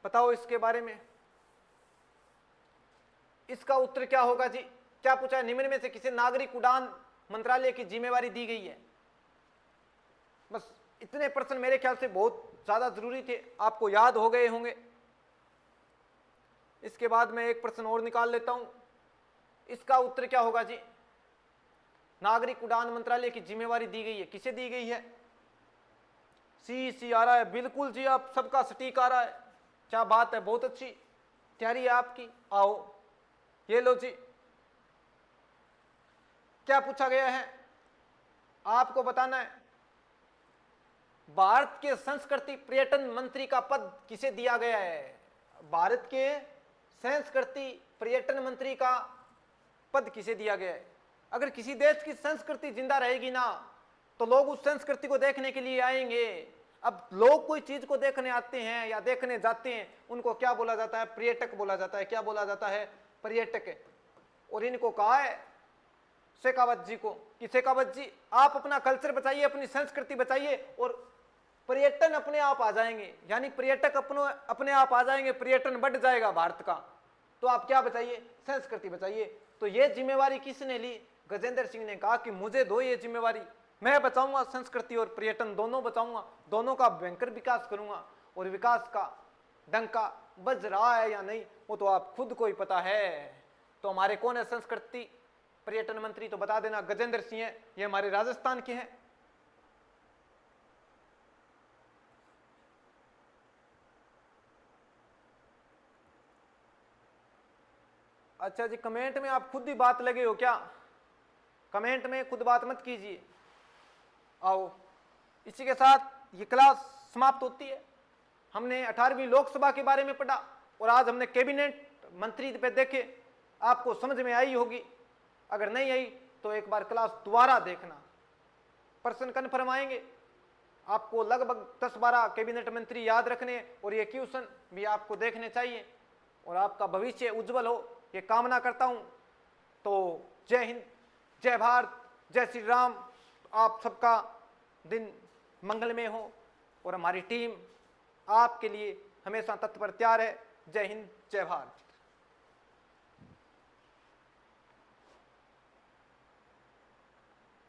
बताओ इसके बारे में। इसका उत्तर क्या होगा जी? क्या पूछा है? निम्न में से किसे नागरिक उड़ान मंत्रालय की जिम्मेवारी दी गई है? बस इतने प्रश्न मेरे ख्याल से बहुत ज्यादा जरूरी थे, आपको याद हो गए होंगे। इसके बाद मैं एक प्रश्न और निकाल लेता हूं। इसका उत्तर क्या होगा जी? नागरिक उड़ान मंत्रालय की जिम्मेवारी दी गई है, किसे दी गई है? सी आ रहा है, बिल्कुल जी, आप सबका सटीक आ रहा है। क्या बात है, बहुत अच्छी तैयारी है आपकी। आओ ये लो जी, क्या पूछा गया है आपको बताना है। भारत के संस्कृति पर्यटन मंत्री का पद किसे दिया गया है? भारत के संस्कृति पर्यटन मंत्री का पद किसे दिया गया है? अगर किसी देश की संस्कृति जिंदा रहेगी ना तो लोग उस संस्कृति को देखने के लिए आएंगे। अब लोग कोई चीज को देखने आते हैं या देखने जाते हैं, उनको क्या बोला जाता है? पर्यटक बोला जाता है। क्या बोला जाता है? पर्यटक। और इनको कहा है शेखावत जी को कि शेखावत जी आप अपना कल्चर बचाइए, अपनी संस्कृति बचाइए और पर्यटन अपने आप आ जाएंगे, यानी पर्यटक अपने आप आ जाएंगे, पर्यटन बढ़ जाएगा भारत का। तो आप क्या बचाइए? संस्कृति बचाइए। तो ये जिम्मेवारी किसने ली? गजेंद्र सिंह ने कहा कि मुझे दो ये जिम्मेवारी, मैं बचाऊंगा संस्कृति और पर्यटन, दोनों बचाऊंगा, दोनों का भयंकर विकास करूंगा। और विकास का डंका बज रहा है या नहीं वो तो आप खुद को ही पता है। तो हमारे कौन है संस्कृति पर्यटन मंत्री? तो बता देना, गजेंद्र सिंह है, ये हमारे राजस्थान के हैं। अच्छा जी, कमेंट में आप खुद ही बात लगे हो क्या? कमेंट में खुद बात मत कीजिए। आओ, इसी के साथ ये क्लास समाप्त होती है। हमने 18वीं लोकसभा के बारे में पढ़ा और आज हमने कैबिनेट मंत्री पे देखे। आपको समझ में आई होगी, अगर नहीं आई तो एक बार क्लास दोबारा देखना, प्रश्न कन्फर्म आएंगे। आपको लगभग 10-12 कैबिनेट मंत्री याद रखने और ये क्वेश्चन भी आपको देखने चाहिए और आपका भविष्य उज्जवल हो, ये कामना करता हूं। तो जय हिंद, जय भारत, जय श्री राम। आप सबका दिन मंगलमय हो और हमारी टीम आपके लिए हमेशा तत्पर तैयार है। जय हिंद, जय भारत।